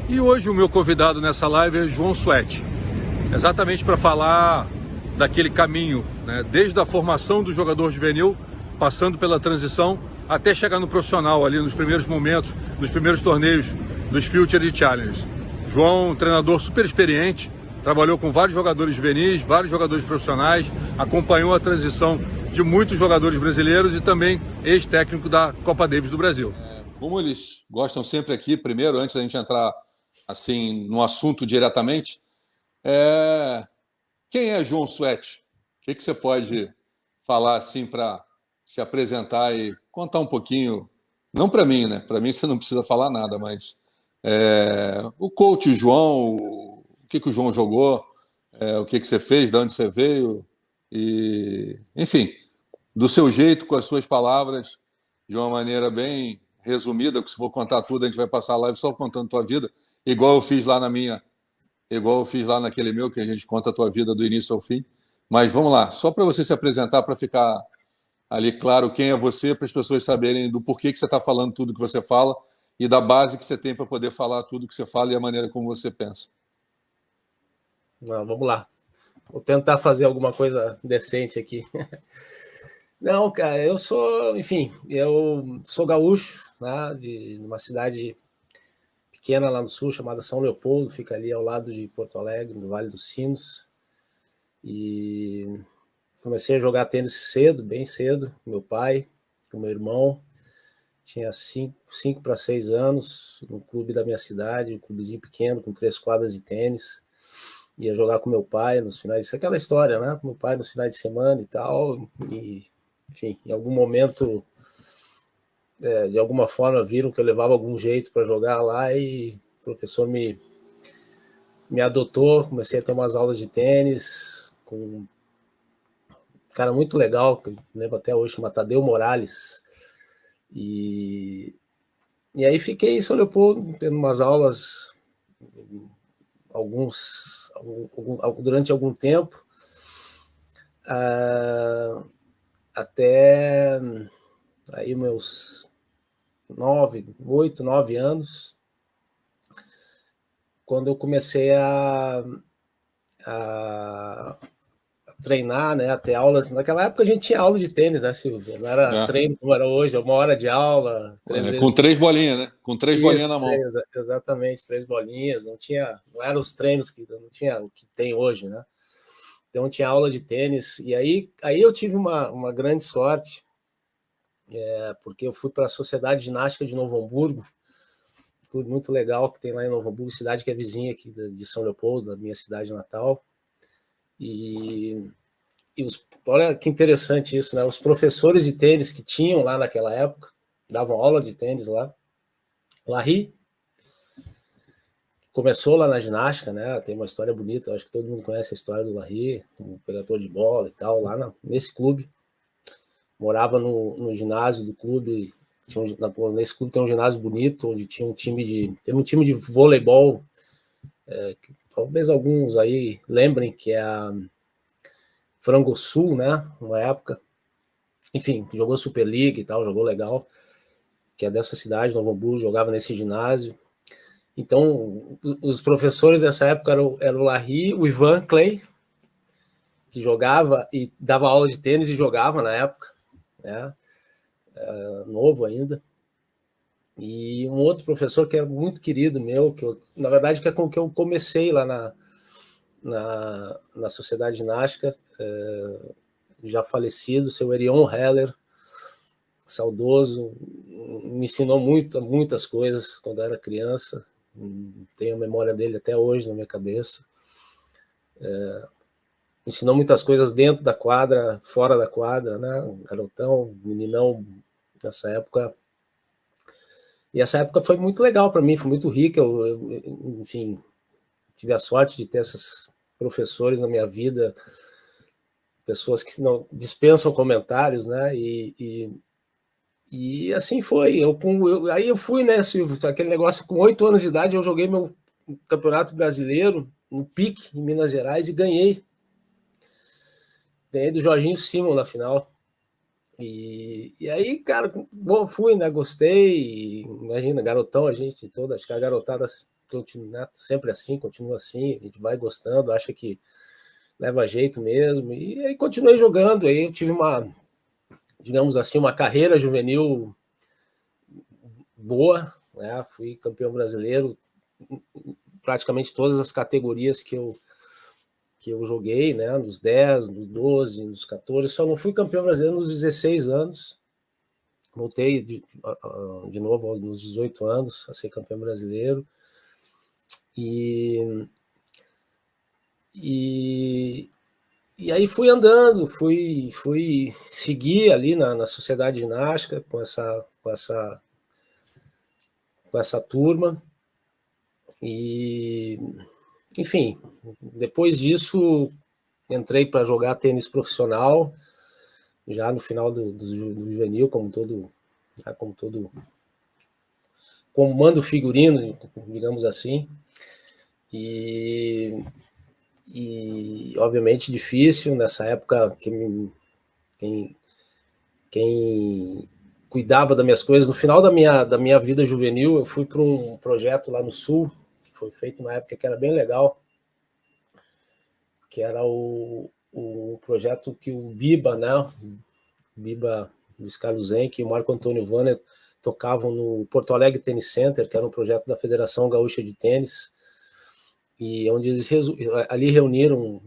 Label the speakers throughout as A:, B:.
A: E hoje o meu convidado nessa live é João Suete, exatamente para falar daquele caminho, né, desde a formação do jogador juvenil, passando pela transição, até chegar no profissional ali nos primeiros momentos, nos primeiros torneios dos Future e Challenge. João, um treinador super experiente, trabalhou com vários jogadores juvenis, vários jogadores profissionais, acompanhou a transição de muitos jogadores brasileiros e também ex-técnico da Copa Davis do Brasil. Como eles gostam sempre aqui, primeiro, antes da gente entrar assim no assunto diretamente, quem é João Suete? O que você pode falar assim para se apresentar e contar um pouquinho? Não para mim, né? Para mim você não precisa falar nada, mas o coach João, o que o João jogou, o que você fez, de onde você veio, e enfim, do seu jeito, com as suas palavras, de uma maneira bem resumida, porque se for contar tudo, a gente vai passar a live só contando a tua vida, igual eu fiz lá naquele meu, que a gente conta a tua vida do início ao fim. Mas vamos lá, só para você se apresentar, para ficar ali claro quem é você, para as pessoas saberem do porquê que você está falando tudo que você fala e da base que você tem para poder falar tudo que você fala e a maneira como você pensa.
B: Não, vamos lá. Vou tentar fazer alguma coisa decente aqui. Não, cara, eu sou gaúcho, né, de uma cidade pequena lá no sul, chamada São Leopoldo, fica ali ao lado de Porto Alegre, no Vale dos Sinos. E comecei a jogar tênis cedo, bem cedo, com meu pai, com meu irmão. Tinha 5 para 6 anos, no clube da minha cidade, um clubezinho pequeno, com 3 quadras de tênis. Ia jogar com meu pai nos finais, isso é aquela história, né? Com meu pai nos finais de semana e tal. E, enfim, em algum momento, de alguma forma, viram que eu levava algum jeito para jogar lá e o professor me adotou. Comecei a ter umas aulas de tênis com um cara muito legal, que eu lembro até hoje, chama Tadeu Morales. E aí fiquei em São Leopoldo, tendo umas aulas durante algum tempo, até aí meus 8, 9 anos, quando eu comecei a treinar, né, a ter aulas. Naquela época a gente tinha aula de tênis, né, Silvio? Não era treino como era hoje, 1 hora de aula, 3 vezes.
A: Com 3 bolinhas, né? Com 3 bolinhas na mão.
B: Exatamente, 3 bolinhas. Não eram os treinos que não tinha o que tem hoje, né? Então tinha aula de tênis. E aí eu tive uma grande sorte, porque eu fui para a Sociedade Ginástica de Novo Hamburgo, um clube muito legal que tem lá em Novo Hamburgo, cidade que é vizinha aqui de São Leopoldo, da minha cidade natal. Olha que interessante isso, né? Os professores de tênis que tinham lá naquela época, davam aula de tênis lá. Larry começou lá na ginástica, né? Tem uma história bonita, eu acho que todo mundo conhece a história do Larry, um pegador de bola e tal, lá nesse clube. Morava no ginásio do clube. Nesse clube tem um ginásio bonito, onde tinha um time de voleibol, que talvez alguns aí lembrem, que é a Frango Sul, né? Uma época. Enfim, jogou Superliga e tal, jogou legal, que é dessa cidade, Novo Hamburgo, jogava nesse ginásio. Então, os professores dessa época eram o Larry, o Ivan Clay, que jogava e dava aula de tênis e jogava na época, né? Novo ainda. E um outro professor que era muito querido meu, na verdade, que é com o que eu comecei lá na Sociedade Ginástica, já falecido, seu Erion Heller, saudoso, me ensinou muitas coisas quando eu era criança. Tenho a memória dele até hoje na minha cabeça. Me ensinou muitas coisas dentro da quadra, fora da quadra, né? Um garotão, meninão nessa época. E essa época foi muito legal para mim, foi muito rica. Enfim, tive a sorte de ter esses professores na minha vida, pessoas que não dispensam comentários, né? E assim foi. Aí eu fui, né, Silvio? Aquele negócio, com 8 anos de idade, eu joguei meu campeonato brasileiro no Pique, em Minas Gerais, e ganhei. Ganhei do Jorginho Simon na final. E aí, cara, fui, né? Gostei. Imagina, garotão, acho que a garotada né, sempre assim, continua assim, a gente vai gostando, acha que leva jeito mesmo, e aí continuei jogando, aí eu tive digamos assim, uma carreira juvenil boa, né? Fui campeão brasileiro praticamente todas as categorias que eu joguei, né? Nos 10, nos 12, nos 14, só não fui campeão brasileiro nos 16 anos, voltei de novo nos 18 anos a ser campeão brasileiro, e, e, e aí fui andando, fui seguir ali na sociedade ginástica com essa turma, e enfim, depois disso entrei para jogar tênis profissional, já no final do juvenil, como mando figurino, digamos assim, e obviamente difícil nessa época. Quem cuidava das minhas coisas, no final da minha vida juvenil, eu fui para um projeto lá no Sul, que foi feito na época, que era bem legal, que era o projeto que o Biba, né? O Biba, Luiz Carlos Zenck e o Marco Antônio Vanner tocavam no Porto Alegre Tennis Center, que era um projeto da Federação Gaúcha de Tênis, e onde eles ali reuniram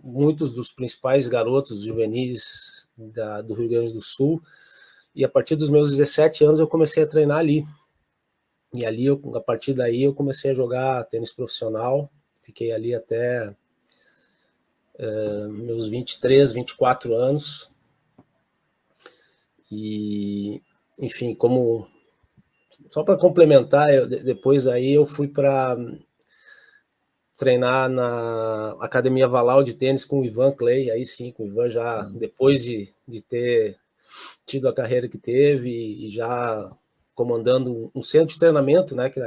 B: muitos dos principais garotos juvenis do Rio Grande do Sul, e a partir dos meus 17 anos eu comecei a treinar ali. E ali, a partir daí, eu comecei a jogar tênis profissional, fiquei ali até meus 23, 24 anos, e enfim, só para complementar, depois aí eu fui para treinar na Academia Valau de tênis com o Ivan Clay, aí sim, com o Ivan já depois de ter tido a carreira que teve e já comandando um centro de treinamento, né, que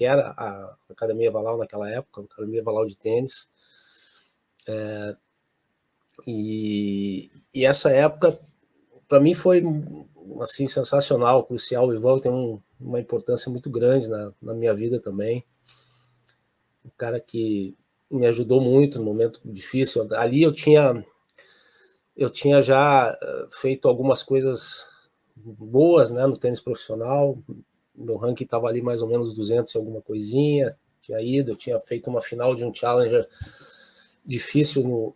B: era a Academia Valau naquela época, a Academia Valau de tênis. E essa época, para mim, foi assim, sensacional, crucial. O Ivan tem uma importância muito grande na minha vida também. Um cara que me ajudou muito no momento difícil. Ali eu tinha já feito algumas coisas boas, né, no tênis profissional. Meu ranking estava ali mais ou menos 200 e alguma coisinha. Eu tinha feito uma final de um Challenger difícil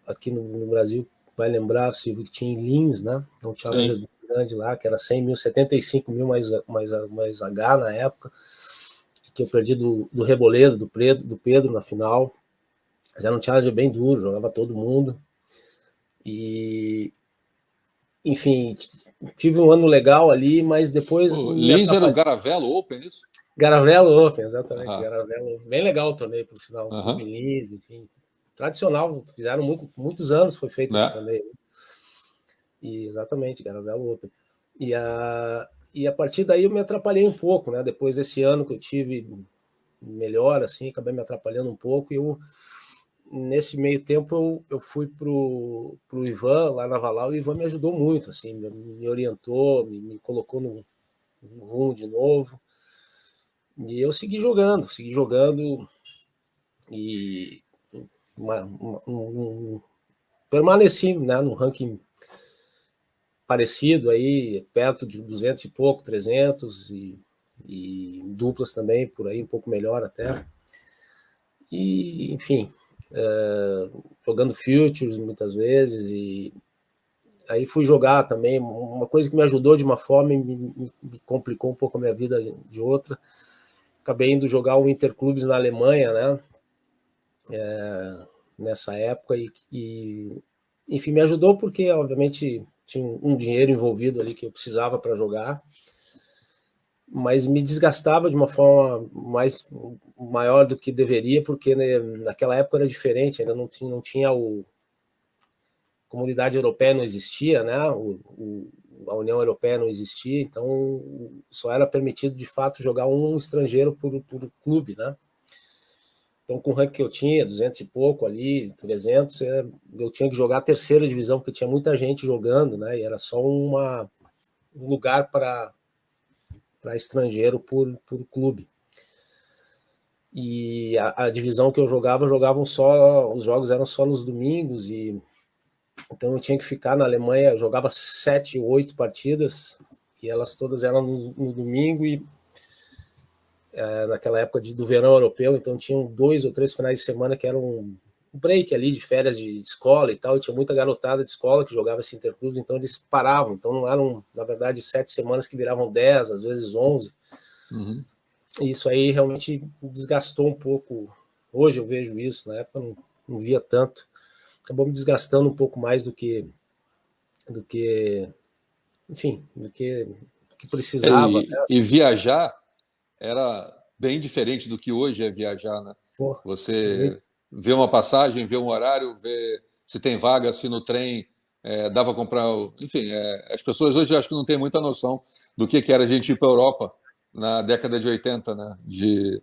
B: aqui no Brasil, vai lembrar, Silvio, que tinha em Lins, né? Um Challenger grande lá, que era 100 mil, 75 mil mais H na época, que eu perdi do Reboledo, do Pedro na final. Mas era um Challenger bem duro, jogava todo mundo. E enfim, tive um ano legal ali, mas depois...
C: Lins era o Garavelo Open, isso?
B: Garavelo Open, exatamente. Garavelo, bem legal o torneio, por sinal. Lins, enfim. Tradicional, fizeram muitos anos foi feito esse torneio. E, exatamente, Garavelo Open. E a partir daí eu me atrapalhei um pouco, né? Depois desse ano que eu tive melhor, assim, acabei me atrapalhando um pouco, e nesse meio tempo eu fui pro Ivan lá na Valau, e o Ivan me ajudou muito, assim, me orientou, me colocou no rumo de novo, e eu segui jogando e permaneci, né, no ranking parecido aí, perto de 200 e pouco, 300, e duplas também, por aí, um pouco melhor até. E, enfim, jogando futures muitas vezes, e aí fui jogar também, uma coisa que me ajudou de uma forma e me complicou um pouco a minha vida de outra. Acabei indo jogar o Interclubes na Alemanha, né? Nessa época, e enfim, me ajudou porque, obviamente, tinha um dinheiro envolvido ali que eu precisava para jogar, mas me desgastava de uma forma maior do que deveria, porque, né, naquela época era diferente, ainda não tinha a Comunidade Europeia, não existia, né? A União Europeia não existia, então só era permitido de fato jogar um estrangeiro por clube, né? Então, com o ranking que eu tinha, 200 e pouco ali, 300, eu tinha que jogar a terceira divisão, porque tinha muita gente jogando, né? E era só um lugar para estrangeiro por clube. E a divisão que eu jogavam só, os jogos eram só nos domingos, e então eu tinha que ficar na Alemanha. Eu jogava 7 ou 8 partidas, e elas todas eram no domingo, e naquela época do verão europeu, então tinham 2 ou 3 finais de semana que eram um break ali de férias de escola e tal, e tinha muita garotada de escola que jogava esse interclubes, então eles paravam, então não eram, na verdade, 7 semanas que viravam 10, às vezes 11.
C: Uhum.
B: E isso aí realmente desgastou um pouco. Hoje eu vejo isso, na época eu não via tanto. Acabou me desgastando um pouco mais enfim, do que precisava, né?
C: E viajar era bem diferente do que hoje é viajar, né?
B: Pô,
C: Você
B: muito.
C: vê uma passagem, vê um horário, vê se tem vaga, se no trem dá para comprar. Enfim, as pessoas hoje eu acho que não têm muita noção do que era a gente ir para a Europa na década de 80, né? De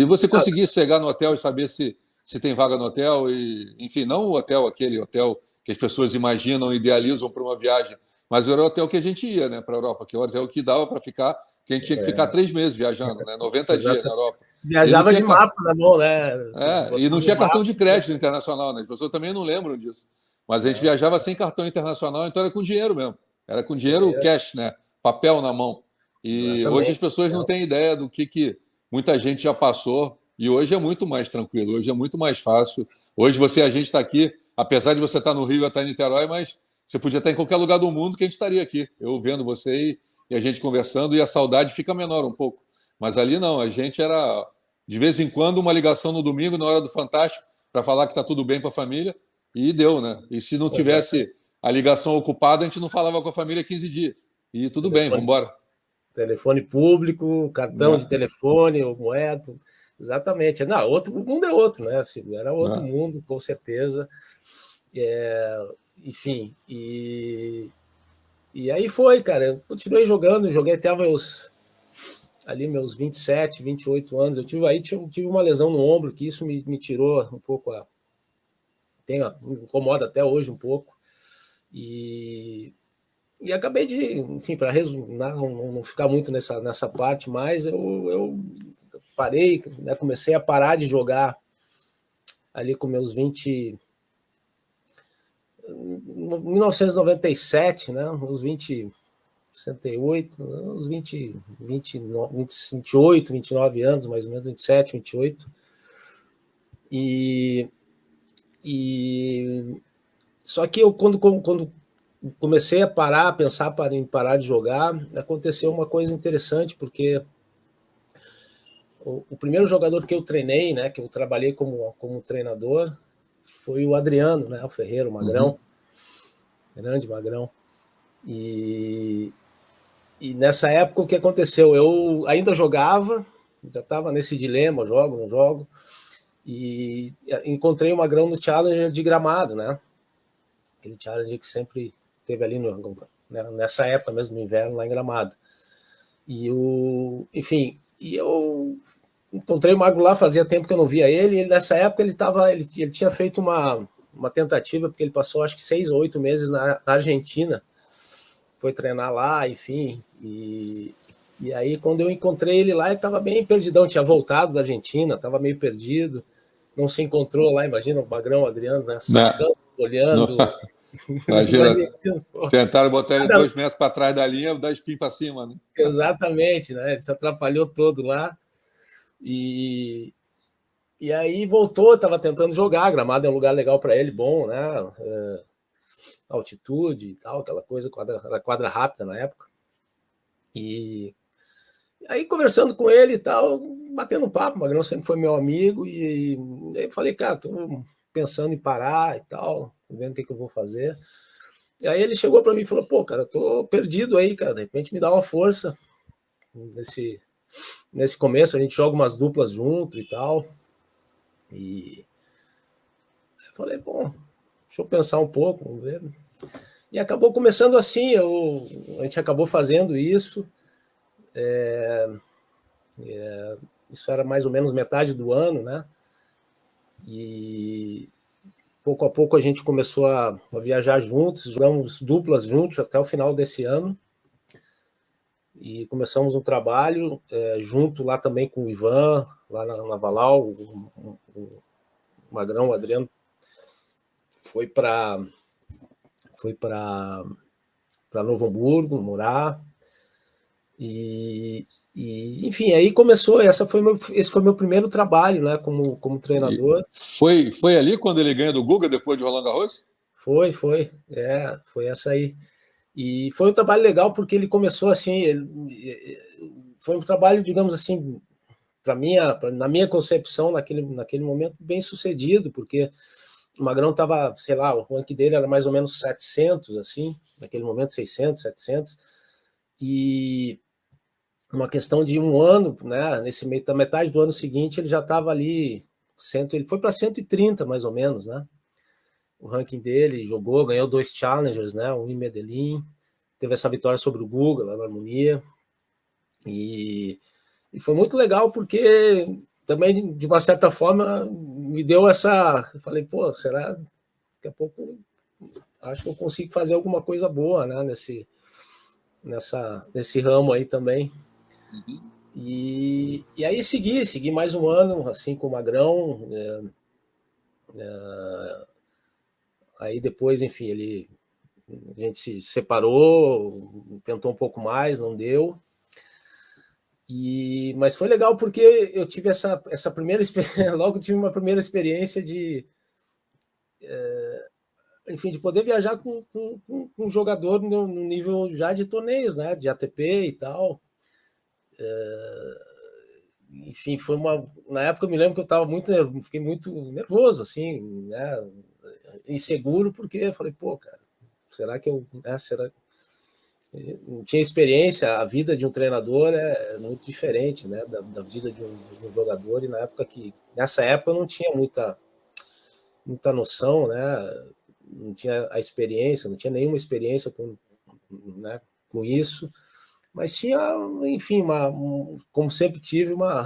C: você
B: Ah,
C: conseguir chegar no hotel e saber se tem vaga no hotel, e, enfim, não o hotel, aquele hotel que as pessoas imaginam, idealizam para uma viagem, mas era o hotel que a gente ia, né, para a Europa, que é o hotel que dava para ficar, que a gente tinha que ficar 3 meses viajando, né, 90 dias na
B: exato.
C: Europa. E não
B: Viajava
C: tinha,
B: de mapa na mão, né? Você
C: e
B: botava
C: não
B: no
C: tinha cartão
B: mapa.
C: de crédito internacional, né? As pessoas também não lembram disso. Mas a gente
B: Não,
C: viajava sem cartão internacional, então era com dinheiro mesmo. Era com dinheiro
B: dinheiro,
C: cash, né? Papel na mão. E hoje as
B: exatamente.
C: pessoas não têm ideia do que muita gente já passou. E hoje é muito mais tranquilo, hoje é muito mais fácil. Hoje a gente está aqui, apesar de você estar no Rio ou estar em Niterói, mas você podia estar em qualquer lugar do mundo que a gente estaria aqui. Eu vendo você e a gente conversando, e a saudade fica menor um pouco. Mas ali não, a gente era de vez em quando uma ligação no domingo, na hora do Fantástico, para falar que está tudo bem com a família, e deu, né? E se não
B: Exatamente.
C: tivesse a ligação ocupada, a gente não falava com a família 15 dias. E tudo bem, vamos
B: Telefone,
C: embora.
B: telefone público, cartão de
C: Né?
B: telefone, ou moeda. Exatamente. Não, o mundo é outro, né? Era outro
C: Né?
B: mundo, com certeza. Enfim, e aí foi, cara. Eu continuei jogando, joguei até meus 27, 28 anos. Tive uma lesão no ombro, que isso me tirou um pouco me incomoda até hoje um pouco. E acabei de, enfim, para não ficar muito nessa parte, mas eu parei, né, comecei a parar de jogar ali com meus 1997, né, uns 20, 68, uns 28, 29 anos, mais ou menos, 27, 28. E, e só que eu, quando comecei a pensar em parar de jogar, aconteceu uma coisa interessante, porque o primeiro jogador que eu treinei, né, que eu trabalhei como treinador, foi o Adriano, né, o Ferreira, o
C: Uhum.
B: Magrão, grande Magrão. E nessa época o que aconteceu? Eu ainda jogava, já estava nesse dilema, jogo, não jogo, e encontrei o Magrão no Challenger de Gramado, né? Aquele Challenger que sempre teve ali nessa época mesmo, no inverno, lá em Gramado. Enfim, eu encontrei o Magro lá, fazia tempo que eu não via ele, e nessa época ele tinha feito uma tentativa, porque ele passou acho que 6 ou 8 meses na Argentina, foi treinar lá, enfim, e aí quando eu encontrei ele lá, ele estava bem perdidão, tinha voltado da Argentina, estava meio perdido, não se encontrou lá, imagina o Magrão, o Adriano, né,
C: Né?
B: sacando,
C: Não-
B: olhando, os
C: Imagina,
B: argentinos, pô,
C: tentaram botar ele
B: nada,
C: 2 metros para trás da linha, dar espinho para cima, né?
B: exatamente, né, ele se atrapalhou todo lá, e, E aí voltou, estava tentando jogar. Gramado é um lugar legal para ele, bom, né? Altitude e tal, aquela coisa, quadra rápida na época. E aí conversando com ele e tal, batendo um papo, o Magrão sempre foi meu amigo, e aí eu falei, cara, tô pensando em parar e tal, tô vendo o que eu vou fazer. E aí ele chegou para mim e falou, pô, cara, eu tô perdido aí, cara, de repente me dá uma força nesse começo, a gente joga umas duplas junto e tal. E eu falei, bom, deixa eu pensar um pouco, vamos ver. E acabou começando assim, a gente acabou fazendo isso. Isso era mais ou menos metade do ano, né? E pouco a pouco a gente começou a viajar juntos, jogamos duplas juntos até o final desse ano. e começamos um trabalho junto lá também com o Ivan, lá na Valau, o Magrão, o Adriano, foi para Novo Hamburgo morar, e enfim, aí começou, esse foi meu primeiro trabalho, né, como treinador.
C: Foi ali quando ele ganha do Guga depois de Roland Garros?
B: Foi essa aí. E foi um trabalho legal porque ele começou assim, foi um trabalho, digamos assim, na minha concepção, naquele momento, bem sucedido, porque o Magrão estava, sei lá, o ranking dele era mais ou menos 700, assim, naquele momento 600, 700, e uma questão de um ano, né, da metade do ano seguinte, ele já estava ali, ele foi para 130, mais ou menos, né, o ranking dele, ganhou 2 Challengers, né, um em Medellín, teve essa vitória sobre o Guga, lá na Harmonia, e foi muito legal, porque também, de uma certa forma, me deu essa... Eu falei, pô, será daqui a pouco acho que eu consigo fazer alguma coisa boa, né, nesse ramo aí também.
C: Uhum.
B: E aí segui mais um ano, assim, com o Magrão. Aí depois, enfim, a gente se separou, tentou um pouco mais, não deu. Mas foi legal porque eu tive essa primeira experiência, logo tive uma primeira experiência enfim, de poder viajar com um jogador no nível já de torneios, né, de ATP e tal. Enfim, na época eu me lembro que fiquei muito nervoso, assim, né, inseguro, porque eu falei, pô, cara, será que eu, né, não tinha experiência. A vida de um treinador é muito diferente, né, da vida de um jogador, e nessa época eu não tinha muita noção, né, não tinha a experiência, não tinha nenhuma experiência né, com isso, mas tinha, enfim, como sempre tive, uma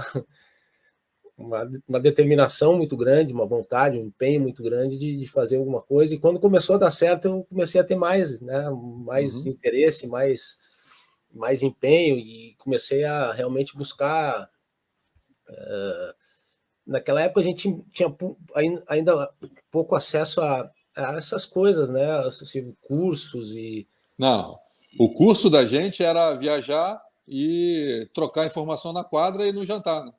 B: determinação muito grande, uma vontade, um empenho muito grande de fazer alguma coisa, e quando começou a dar certo, eu comecei a ter mais, né, mais interesse, mais empenho, e comecei a realmente buscar. Naquela época a gente tinha ainda pouco acesso a essas coisas, né, cursos e...
C: Não, o curso da gente era viajar e trocar informação na quadra e no jantar, né?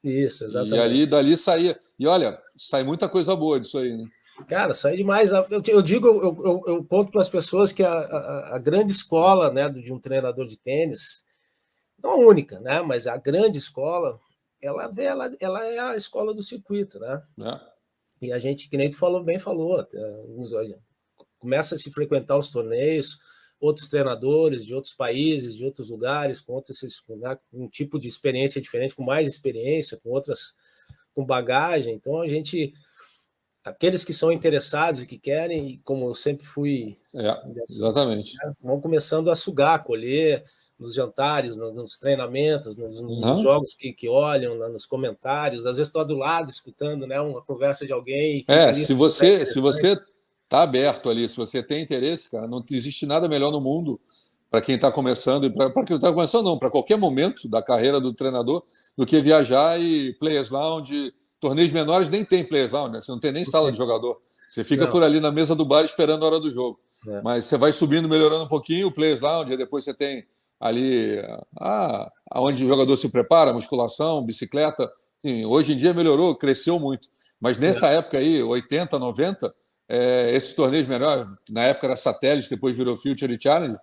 B: Isso,
C: E ali,
B: exatamente.
C: dali saía. E olha, sai muita coisa boa disso aí, né?
B: Cara, sai demais. Eu digo, eu conto para as pessoas que a grande escola, né, de um treinador de tênis, não a única, né, mas a grande escola, ela é a escola do circuito, né?
C: É.
B: E a gente, que nem tu falou, começa a se frequentar os torneios, outros treinadores de outros países, de outros lugares, com um tipo de experiência diferente, com mais experiência, com bagagem. Então aqueles que são interessados e que querem, e como eu sempre fui,
C: Exatamente.
B: né, vão começando a sugar, a colher nos jantares, nos treinamentos, nos jogos que olham, nos comentários. Às vezes estou do lado escutando, né, uma conversa de alguém.
C: Se você está aberto ali, se você tem interesse, cara, não existe nada melhor no mundo para quem está começando, e para quem está começando não, para qualquer momento da carreira do treinador, do que viajar e Players Lounge. Torneios menores nem tem Players Lounge, né? Você não tem nem sala de jogador. Você fica por ali na mesa do bar esperando a hora do jogo. Mas você vai subindo, melhorando um pouquinho o Players Lounge, e depois você tem ali onde o jogador se prepara, musculação, bicicleta. Enfim, hoje em dia melhorou, cresceu muito. Mas nessa época aí, 80, 90, esses torneios menores, na época era satélite, depois virou Future Challenge,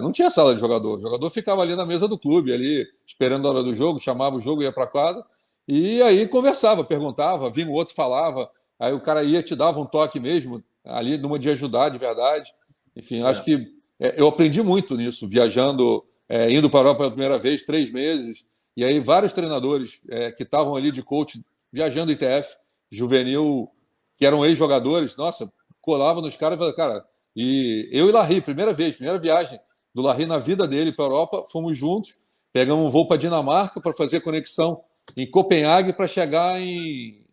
C: não tinha sala de jogador. O jogador ficava ali na mesa do clube, ali esperando a hora do jogo, chamava o jogo, ia para a quadra, e aí conversava, perguntava, vinha o outro, falava, aí o cara te dava um toque mesmo, ali numa de ajudar de verdade. Enfim, acho que eu aprendi muito nisso, viajando, indo para a Europa pela primeira vez, 3 meses, e aí vários treinadores que estavam ali de coach, viajando ITF, juvenil, que eram ex-jogadores, nossa, colava nos caras e falava, cara, e eu e Larry, primeira viagem do Larry na vida dele para a Europa, fomos juntos, pegamos um voo para Dinamarca para fazer conexão em Copenhague para chegar em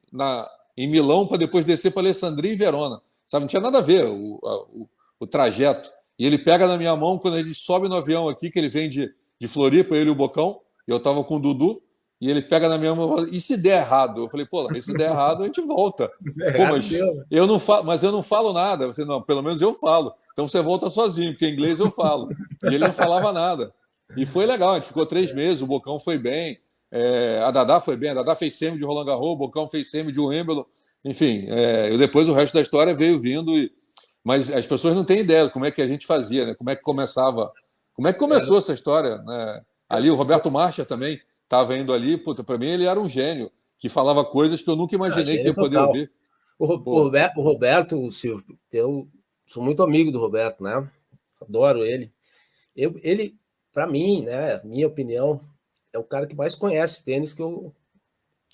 C: Milão, para depois descer para Alessandria e Verona. Sabe? Não tinha nada a ver o trajeto. E ele pega na minha mão quando a gente sobe no avião aqui, que ele vem de Floripa, ele e o Bocão, eu estava com o Dudu, e ele pega na minha mão e fala, e se der errado? Eu falei, pô, Larry, se der errado, a gente volta. Pô,
B: Errado deu, né?
C: mas eu não falo nada. Você, não, pelo menos eu falo. Então você volta sozinho, porque em inglês eu falo. E ele não falava nada. E foi legal, a gente ficou 3 meses, o Bocão foi bem, a Dadá foi bem, a Dadá fez semi de Roland Garros, o Bocão fez semi de Wimbledon. Enfim, depois o resto da história veio vindo, mas as pessoas não têm ideia de como é que a gente fazia, né? Como é que começava, como é que começou essa história, né? Ali o Roberto Marcha também estava indo ali, para mim ele era um gênio, que falava coisas que eu nunca imaginei que ia poder
B: total.
C: ouvir.
B: O Roberto, Silvio, eu sou muito amigo do Roberto, né? Adoro ele. Ele, para mim, né, minha opinião, é o cara que mais conhece tênis que eu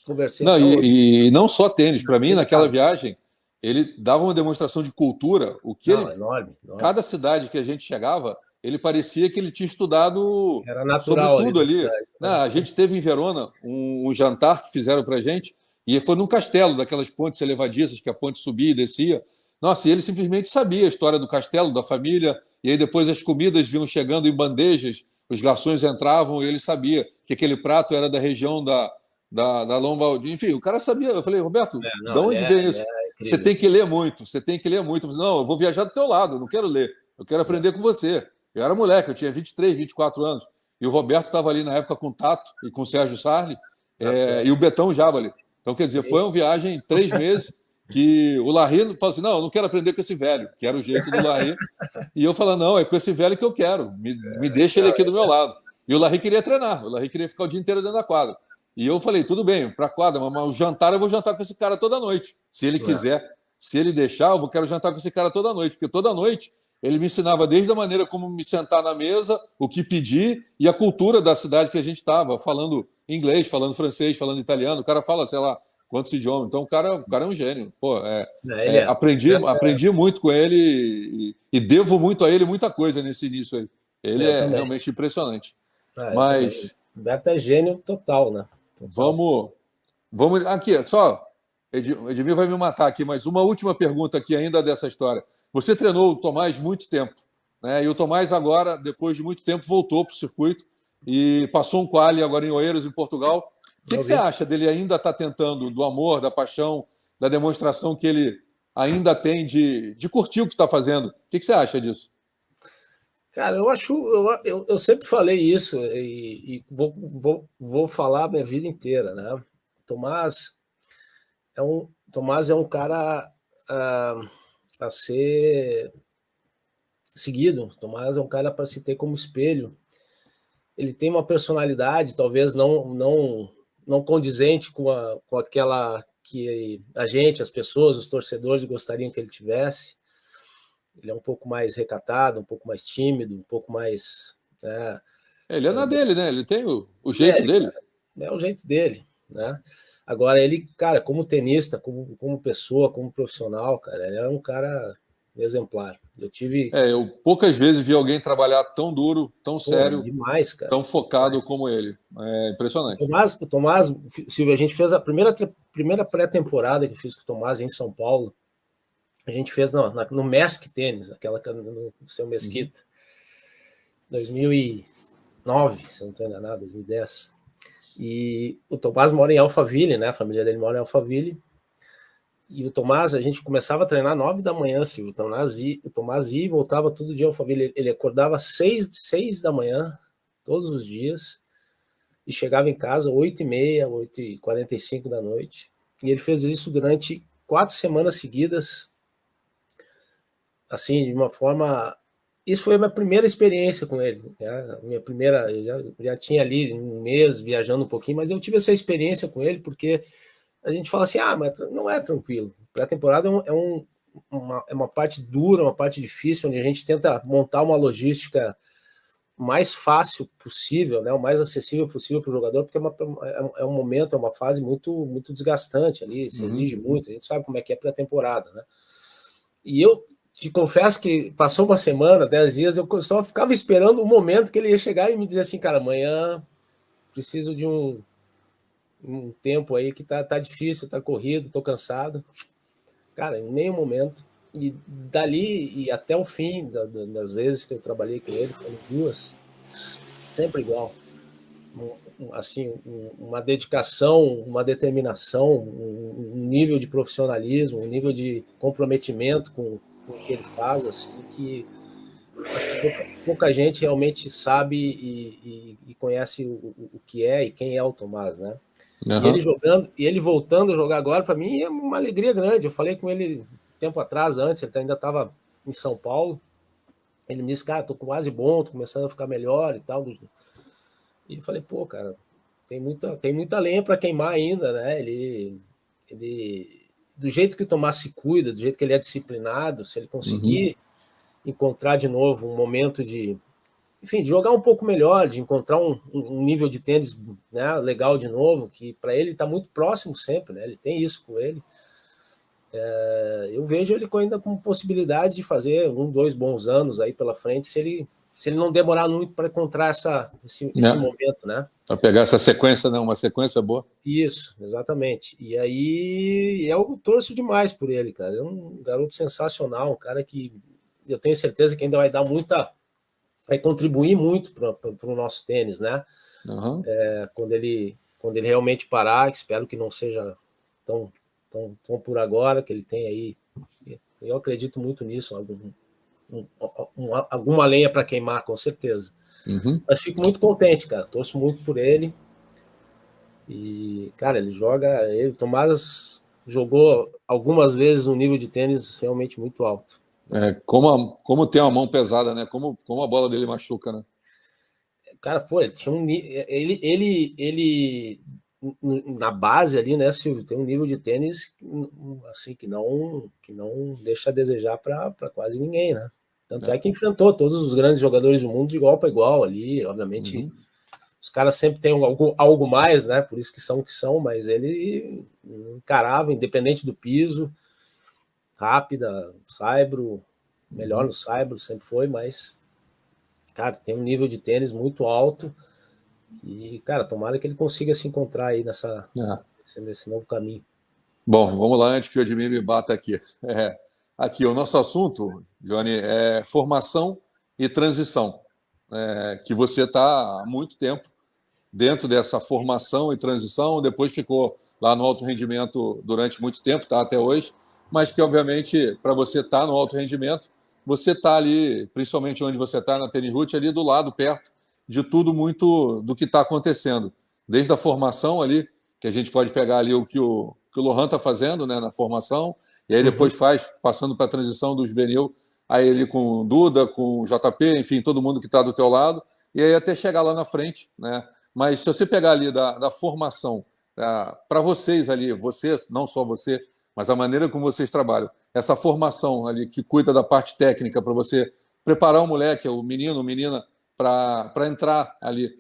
B: conversei
C: Não,
B: até hoje.
C: e não só tênis, para mim, naquela viagem, ele dava uma demonstração de cultura,
B: Enorme.
C: Cada cidade que a gente chegava, ele parecia que ele tinha estudado
B: Era
C: sobre
B: natural
C: tudo
B: ali da
C: ali.
B: cidade.
C: Não, a gente teve em Verona um jantar que fizeram para gente, e foi num castelo, daquelas pontes elevadiças que a ponte subia e descia. Nossa, e ele simplesmente sabia a história do castelo, da família, e aí depois as comidas vinham chegando em bandejas, os garçons entravam e ele sabia que aquele prato era da região da Lombardia. Enfim, o cara sabia. Eu falei, Roberto, de onde vem isso? Você tem que ler muito, você tem que ler muito. Eu falei, não, eu vou viajar do teu lado, eu não quero ler, eu quero aprender com você. Eu era moleque, eu tinha 23, 24 anos. E o Roberto estava ali na época com o Tato e com o Sérgio Sarli, e o Betão Jabali. Então, quer dizer, foi uma viagem 3 meses que o Larry falou assim, não, eu não quero aprender com esse velho, que era o jeito do Larry. E eu falei, não, é com esse velho que eu quero, me deixa ele aqui do meu lado. E o Larry queria treinar, o Larry queria ficar o dia inteiro dentro da quadra. E eu falei, tudo bem, para a quadra, mas o jantar eu vou jantar com esse cara toda noite. Se ele quiser, se ele deixar, eu quero jantar com esse cara toda noite, porque toda noite ele me ensinava desde a maneira como me sentar na mesa, o que pedir e a cultura da cidade que a gente estava, falando inglês, falando francês, falando italiano. O cara fala, sei lá, quantos idiomas. Então o cara é um gênio. Pô, aprendi muito com ele e devo muito a ele muita coisa nesse início aí. Ele é realmente impressionante. Mas
B: o Beto é gênio total, né?
C: Vamos aqui, só Edmir vai me matar aqui, mas uma última pergunta aqui ainda dessa história. Você treinou o Tomás muito tempo, né? E o Tomás agora, depois de muito tempo, voltou para o circuito e passou um quali agora em Oeiras, em Portugal. O que você acha dele ainda estar tentando, do amor, da paixão, da demonstração que ele ainda tem de curtir o que está fazendo? O que você acha disso?
B: Cara, eu sempre falei isso e vou falar a minha vida inteira, né? Tomás é um cara a ser seguido. Tomás é um cara para se ter como espelho. Ele tem uma personalidade talvez não condizente com aquela que a gente, as pessoas, os torcedores gostariam que ele tivesse. Ele é um pouco mais recatado, um pouco mais tímido, um pouco mais...
C: ele é na dele, né? Ele tem o jeito dele.
B: É o jeito dele, né? Agora, ele, cara, como tenista, como pessoa, como profissional, cara, ele é um cara exemplar.
C: Eu poucas vezes vi alguém trabalhar tão duro, tão sério,
B: demais, cara,
C: tão focado como ele. É impressionante.
B: O Tomás, Silvio, a gente fez a primeira pré-temporada que eu fiz com o Tomás em São Paulo. A gente fez no Mesc Tênis, aquela no seu Mesquita, 2009, se eu não estou enganado, 2010. E o Tomás mora em Alphaville, né? A família dele mora em Alphaville. E o Tomás, a gente começava a treinar 9 da manhã, Silvio. O Tomás ia e voltava todo dia em Alphaville. Ele acordava 6 da manhã, todos os dias, e chegava em casa 8h30, 8h45 da noite. E ele fez isso durante 4 semanas seguidas, assim, de uma forma... Isso foi a minha primeira experiência com ele. Né? Eu já tinha ali um mês viajando um pouquinho, mas eu tive essa experiência com ele porque a gente fala assim, mas não é tranquilo. Pré-temporada é uma parte dura, uma parte difícil, onde a gente tenta montar uma logística mais fácil possível, né? O mais acessível possível para o jogador, porque é um momento, é uma fase muito, muito desgastante ali, se exige muito, a gente sabe como é que é pré-temporada, né? E eu te confesso que passou uma semana, 10 dias, eu só ficava esperando o momento que ele ia chegar e me dizer assim, cara, amanhã preciso de um tempo aí que tá difícil, tá corrido, tô cansado. Cara, em nenhum momento. E dali e até o fim das vezes que eu trabalhei com ele, foram 2, sempre igual. Assim, uma dedicação, uma determinação, um nível de profissionalismo, um nível de comprometimento com o que ele faz, assim, que acho que pouca gente realmente sabe e conhece o que é e quem é o Tomás, né? E ele jogando, e ele voltando a jogar agora, para mim é uma alegria grande. Eu falei com ele tempo atrás, antes, ele ainda estava em São Paulo. Ele me disse, cara, tô quase bom, tô começando a ficar melhor e tal. E eu falei, pô, cara, tem muita lenha para queimar ainda, né? Do jeito que o Tomás se cuida, do jeito que ele é disciplinado, se ele conseguir encontrar de novo um momento de, enfim, de jogar um pouco melhor, de encontrar um nível de tênis, né, legal de novo, que para ele está muito próximo sempre, né? Ele tem isso com ele. Eu vejo ele ainda com possibilidades de fazer 2 bons anos aí pela frente, se ele não demorar muito para encontrar esse momento, né?
C: Para pegar essa sequência, né? Uma sequência boa.
B: Isso, exatamente. E aí eu torço demais por ele, cara. É um garoto sensacional, um cara que eu tenho certeza que ainda vai contribuir muito para o nosso tênis, né? Quando ele realmente parar, espero que não seja tão por agora, que ele tem aí. Eu acredito muito nisso, alguma lenha para queimar, com certeza. Mas fico muito contente, cara. Torço muito por ele. E, cara, o Tomás jogou algumas vezes um nível de tênis realmente muito alto.
C: Como tem uma mão pesada, né? Como a bola dele machuca, né?
B: Cara, pô, ele tinha ele na base ali, né, Silvio, tem um nível de tênis assim que não deixa a desejar para quase ninguém, né? Tanto é que enfrentou todos os grandes jogadores do mundo de igual para igual ali, obviamente. Os caras sempre têm algo mais, né? Por isso que são o que são, mas ele encarava, independente do piso, rápida, saibro, melhor no saibro, sempre foi, mas, cara, tem um nível de tênis muito alto e, cara, tomara que ele consiga se encontrar aí nesse novo caminho.
C: Bom, vamos lá antes que o Edmir me bata aqui. Aqui, o nosso assunto, Johnny, é formação e transição, que você está há muito tempo dentro dessa formação e transição, depois ficou lá no alto rendimento durante muito tempo, tá até hoje, mas que, obviamente, para você estar no alto rendimento, você está ali, principalmente onde você está, na Tênis Root, ali do lado, perto de tudo muito do que está acontecendo. Desde a formação ali, que a gente pode pegar ali o que o Lohan está fazendo, né, na formação, e aí depois passando para a transição do juvenil, aí ele com o Duda, com o JP, enfim, todo mundo que está do teu lado, e aí até chegar lá na frente, né? Mas se você pegar ali da formação, para vocês ali, vocês, não só você, mas a maneira como vocês trabalham, essa formação ali que cuida da parte técnica para você preparar o moleque, o menino, a menina, para entrar ali.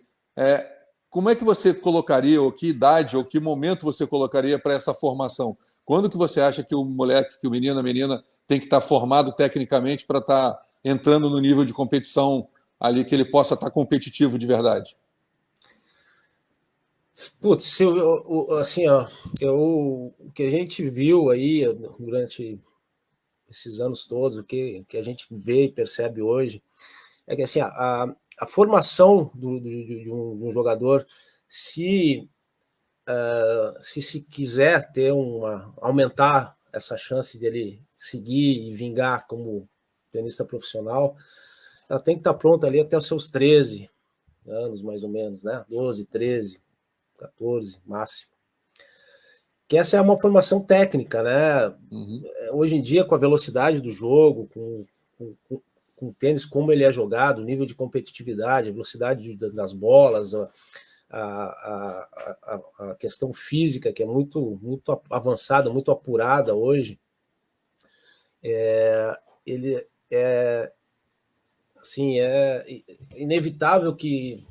C: Como é que você colocaria, ou que idade, ou que momento você colocaria para essa formação? Quando que você acha que o moleque, que o menino, a menina tem que estar formado tecnicamente para estar entrando no nível de competição ali que ele possa estar competitivo de verdade?
B: Putz, Silvio, assim, ó, o que a gente viu aí durante esses anos todos, o que a gente vê e percebe hoje, é que assim, a formação de um jogador, se quiser aumentar essa chance dele seguir e vingar como tenista profissional, ela tem que estar pronta ali até os seus 13 anos, mais ou menos, né? 12, 13, 14, máximo. Que essa é uma formação técnica, né? Hoje em dia, com a velocidade do jogo, com o tênis, como ele é jogado, o nível de competitividade, a velocidade das bolas, a questão física, que é muito avançada, muito apurada hoje, ele assim, é inevitável que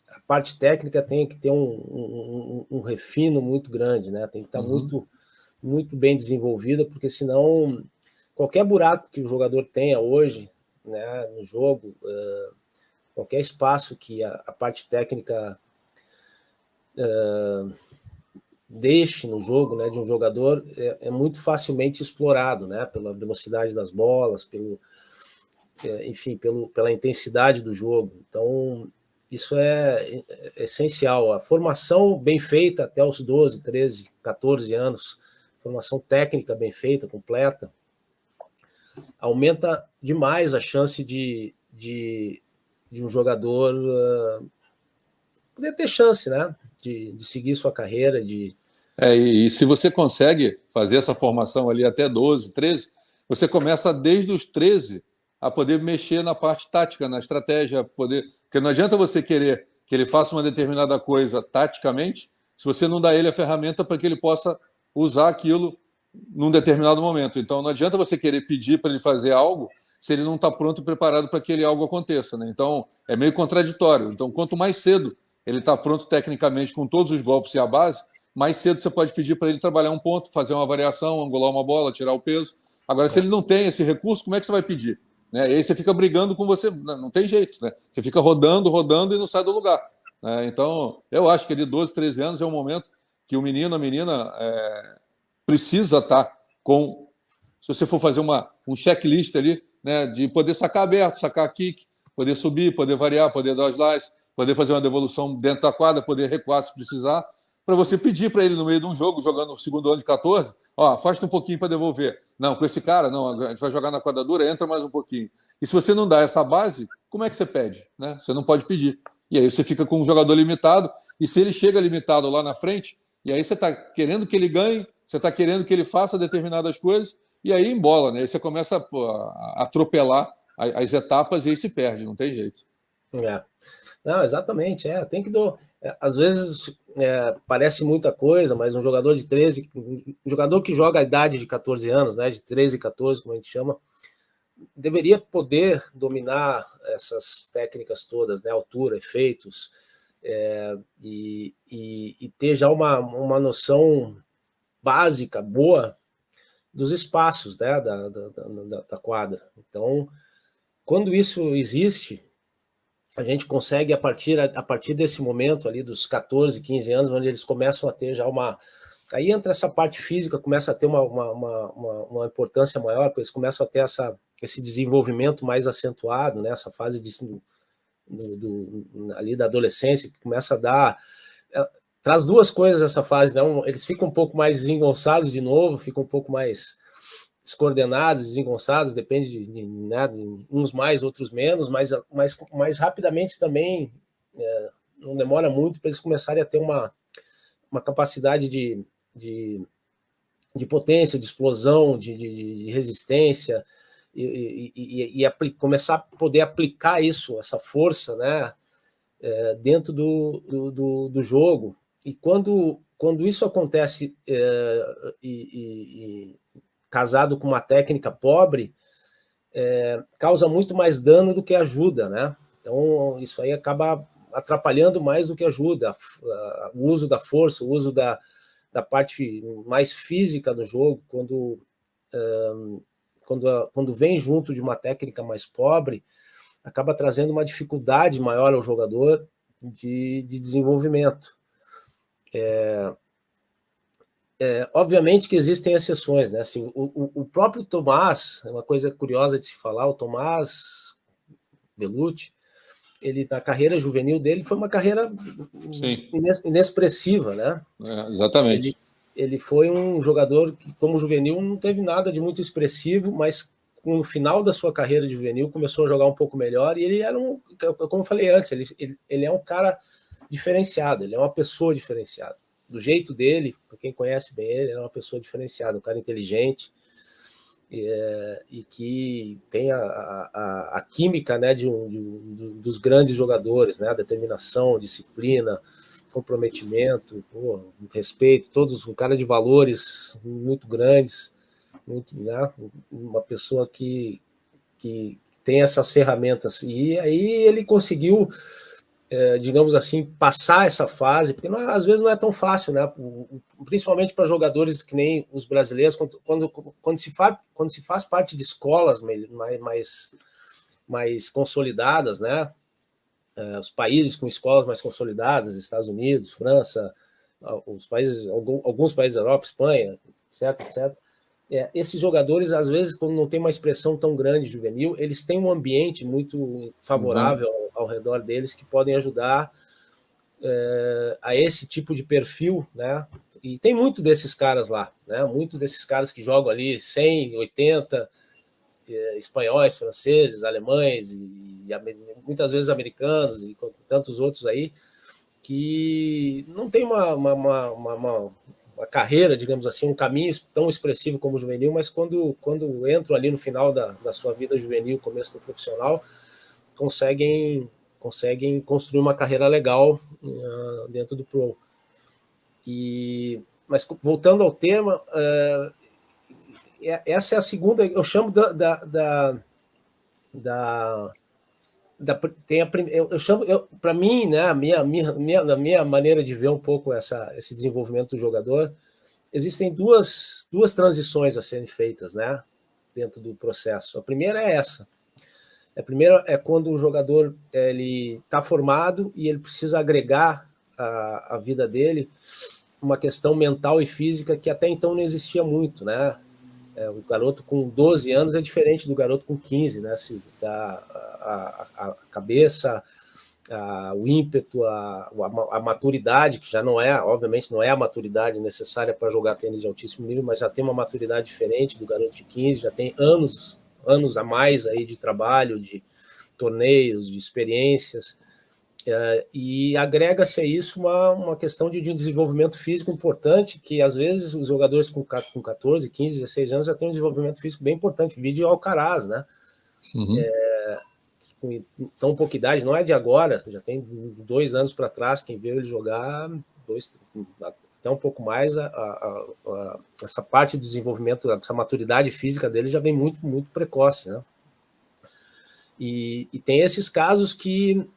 B: a parte técnica tenha que ter um refino muito grande, né? Tem que estar muito bem desenvolvida, porque senão qualquer buraco que o jogador tenha hoje, né, no jogo, qualquer espaço que a parte técnica deixe no jogo, né, de um jogador, é muito facilmente explorado, né, pela velocidade das bolas, enfim, pela intensidade do jogo. Então, isso é essencial. A formação bem feita até os 12, 13, 14 anos, formação técnica bem feita, completa, aumenta demais a chance de um jogador poder ter chance, né? De seguir sua carreira,
C: E se você consegue fazer essa formação ali até 12, 13, você começa desde os 13 a poder mexer na parte tática, na estratégia, porque não adianta você querer que ele faça uma determinada coisa taticamente, se você não dá ele a ferramenta para que ele possa usar aquilo num determinado momento. Então não adianta você querer pedir para ele fazer algo se ele não está pronto e preparado para que aquele algo aconteça, né? Então é meio contraditório. Então quanto mais cedo ele está pronto tecnicamente com todos os golpes e a base, mais cedo você pode pedir para ele trabalhar um ponto, fazer uma variação, angular uma bola, tirar o peso. Agora, se ele não tem esse recurso, como é que você vai pedir? Né? E aí você fica brigando com você, não tem jeito, né? Você fica rodando e não sai do lugar. Né? Então, eu acho que de 12, 13 anos é um momento que o menino, a menina precisa estar com, se você for fazer um checklist ali, né, de poder sacar aberto, sacar kick, poder subir, poder variar, poder dar slice, poder fazer uma devolução dentro da quadra, poder recuar se precisar, para você pedir para ele no meio de um jogo, jogando no segundo ano de 14, afasta um pouquinho para devolver. Não, com esse cara, não, a gente vai jogar na quadradura, entra mais um pouquinho. E se você não dá essa base, como é que você pede? Né? Você não pode pedir. E aí você fica com um jogador limitado, e se ele chega limitado lá na frente, e aí você está querendo que ele ganhe, você está querendo que ele faça determinadas coisas, e aí embola, né? Aí você começa a atropelar as etapas e aí se perde, não tem jeito.
B: Não, exatamente, tem que às vezes parece muita coisa, mas um jogador de 13, um jogador que joga a idade de 14 anos, né, de 13 e 14, como a gente chama, deveria poder dominar essas técnicas todas, né, altura, efeitos, e ter já uma noção básica, boa, dos espaços, né, da quadra. Então, quando isso existe, a gente consegue, a partir desse momento ali, dos 14, 15 anos, onde eles começam a ter já Aí entra essa parte física, começa a ter uma importância maior, porque eles começam a ter esse desenvolvimento mais acentuado, né? Essa fase ali da adolescência, que começa a dar... Traz duas coisas essa fase, né? Eles ficam um pouco mais desengonçados de novo, ficam um pouco mais descoordenados, desengonçados, depende né, de uns mais, outros menos, mas mais rapidamente também, não demora muito para eles começarem a ter uma capacidade de potência, de explosão, de resistência, e começar a poder aplicar isso, essa força, né, dentro do jogo. E quando isso acontece casado com uma técnica pobre, causa muito mais dano do que ajuda, né? Então, isso aí acaba atrapalhando mais do que ajuda. O uso da força, o uso da parte mais física do jogo, quando vem junto de uma técnica mais pobre, acaba trazendo uma dificuldade maior ao jogador de desenvolvimento. Obviamente que existem exceções, né? Assim, o próprio Tomás, uma coisa curiosa de se falar, o Tomás Bellucci, ele, na carreira juvenil dele, foi uma carreira inexpressiva, né?
C: Exatamente.
B: Ele foi um jogador que, como juvenil, não teve nada de muito expressivo, mas no final da sua carreira de juvenil começou a jogar um pouco melhor, e ele era como eu falei antes, ele é um cara diferenciado, ele é uma pessoa diferenciada. Do jeito dele, para quem conhece bem ele é uma pessoa diferenciada, um cara inteligente, e que tem a química, né, dos grandes jogadores, né, a determinação, disciplina, comprometimento, respeito, todos, um cara de valores muito grandes, né, uma pessoa que tem essas ferramentas. E aí ele conseguiu, digamos assim, passar essa fase, porque às vezes não é tão fácil, né? Principalmente para jogadores que nem os brasileiros, quando se faz parte de escolas mais consolidadas, né? Os países com escolas mais consolidadas, Estados Unidos, França, alguns países da Europa, Espanha, etc. Esses jogadores, às vezes, quando não tem uma expressão tão grande juvenil, eles têm um ambiente muito favorável ao ao redor deles que podem ajudar a esse tipo de perfil, né? E tem muito desses caras lá, né? Muito desses caras que jogam ali 100, 80, espanhóis, franceses, alemães e muitas vezes americanos e tantos outros aí que não tem uma carreira, digamos assim, um caminho tão expressivo como o juvenil, mas quando entram ali no final da sua vida juvenil, começo do profissional, conseguem construir uma carreira legal dentro do Pro. Mas voltando ao tema, essa é a segunda, eu chamo eu chamo, para mim, né, a minha maneira de ver um pouco esse desenvolvimento do jogador, existem duas transições a serem feitas, né, dentro do processo. A primeira é essa. A primeira é quando o jogador ele está formado e ele precisa agregar à vida dele uma questão mental e física que até então não existia muito, né? O garoto com 12 anos é diferente do garoto com 15, né? Se a cabeça, o ímpeto, a maturidade, que já não é, obviamente, não é a maturidade necessária para jogar tênis de altíssimo nível, mas já tem uma maturidade diferente do garoto de 15, já tem anos a mais aí de trabalho, de torneios, de experiências, e agrega-se a isso uma questão de um desenvolvimento físico importante, que às vezes os jogadores com 14, 15, 16 anos já têm um desenvolvimento físico bem importante, vídeo Alcaraz, né? Com tão pouca idade, não é de agora, já tem 2 anos para trás, quem viu ele jogar, até um pouco mais, essa parte do desenvolvimento, essa maturidade física dele já vem muito, muito precoce, né? E tem esses casos que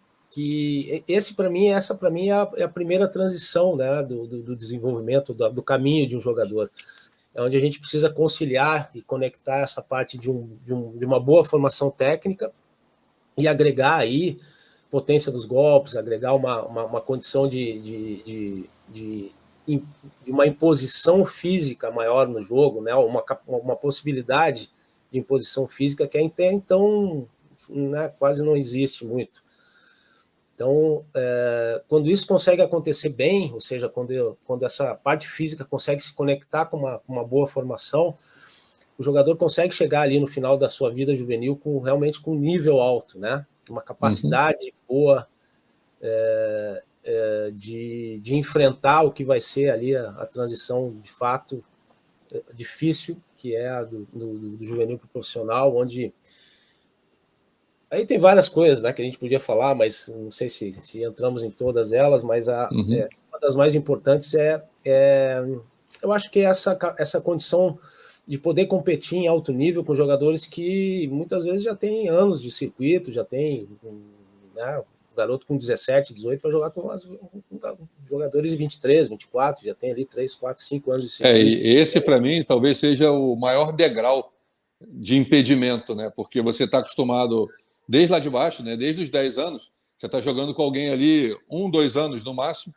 B: essa para mim é a primeira transição, né, do desenvolvimento, do caminho de um jogador, é onde a gente precisa conciliar e conectar essa parte de uma boa formação técnica e agregar aí potência dos golpes, agregar uma condição de uma imposição física maior no jogo, né, uma possibilidade de imposição física que até então, né, quase não existe muito. Então, quando isso consegue acontecer bem, ou seja, quando essa parte física consegue se conectar com uma boa formação, o jogador consegue chegar ali no final da sua vida juvenil realmente com um nível alto, né? Uma capacidade boa de enfrentar o que vai ser ali a transição de fato difícil, que é a do juvenil para o profissional, onde aí tem várias coisas, né, que a gente podia falar, mas não sei se entramos em todas elas, mas uma das mais importantes eu acho que é essa condição de poder competir em alto nível com jogadores que muitas vezes já têm anos de circuito, já tem, né, um garoto com 17, 18 vai jogar com jogadores de 23, 24, já tem ali 3, 4, 5 anos de circuito.
C: E esse para mim talvez seja o maior degrau de impedimento, né? Porque você está acostumado desde lá de baixo, né? Desde os 10 anos, você está jogando com alguém ali 1, 2 anos no máximo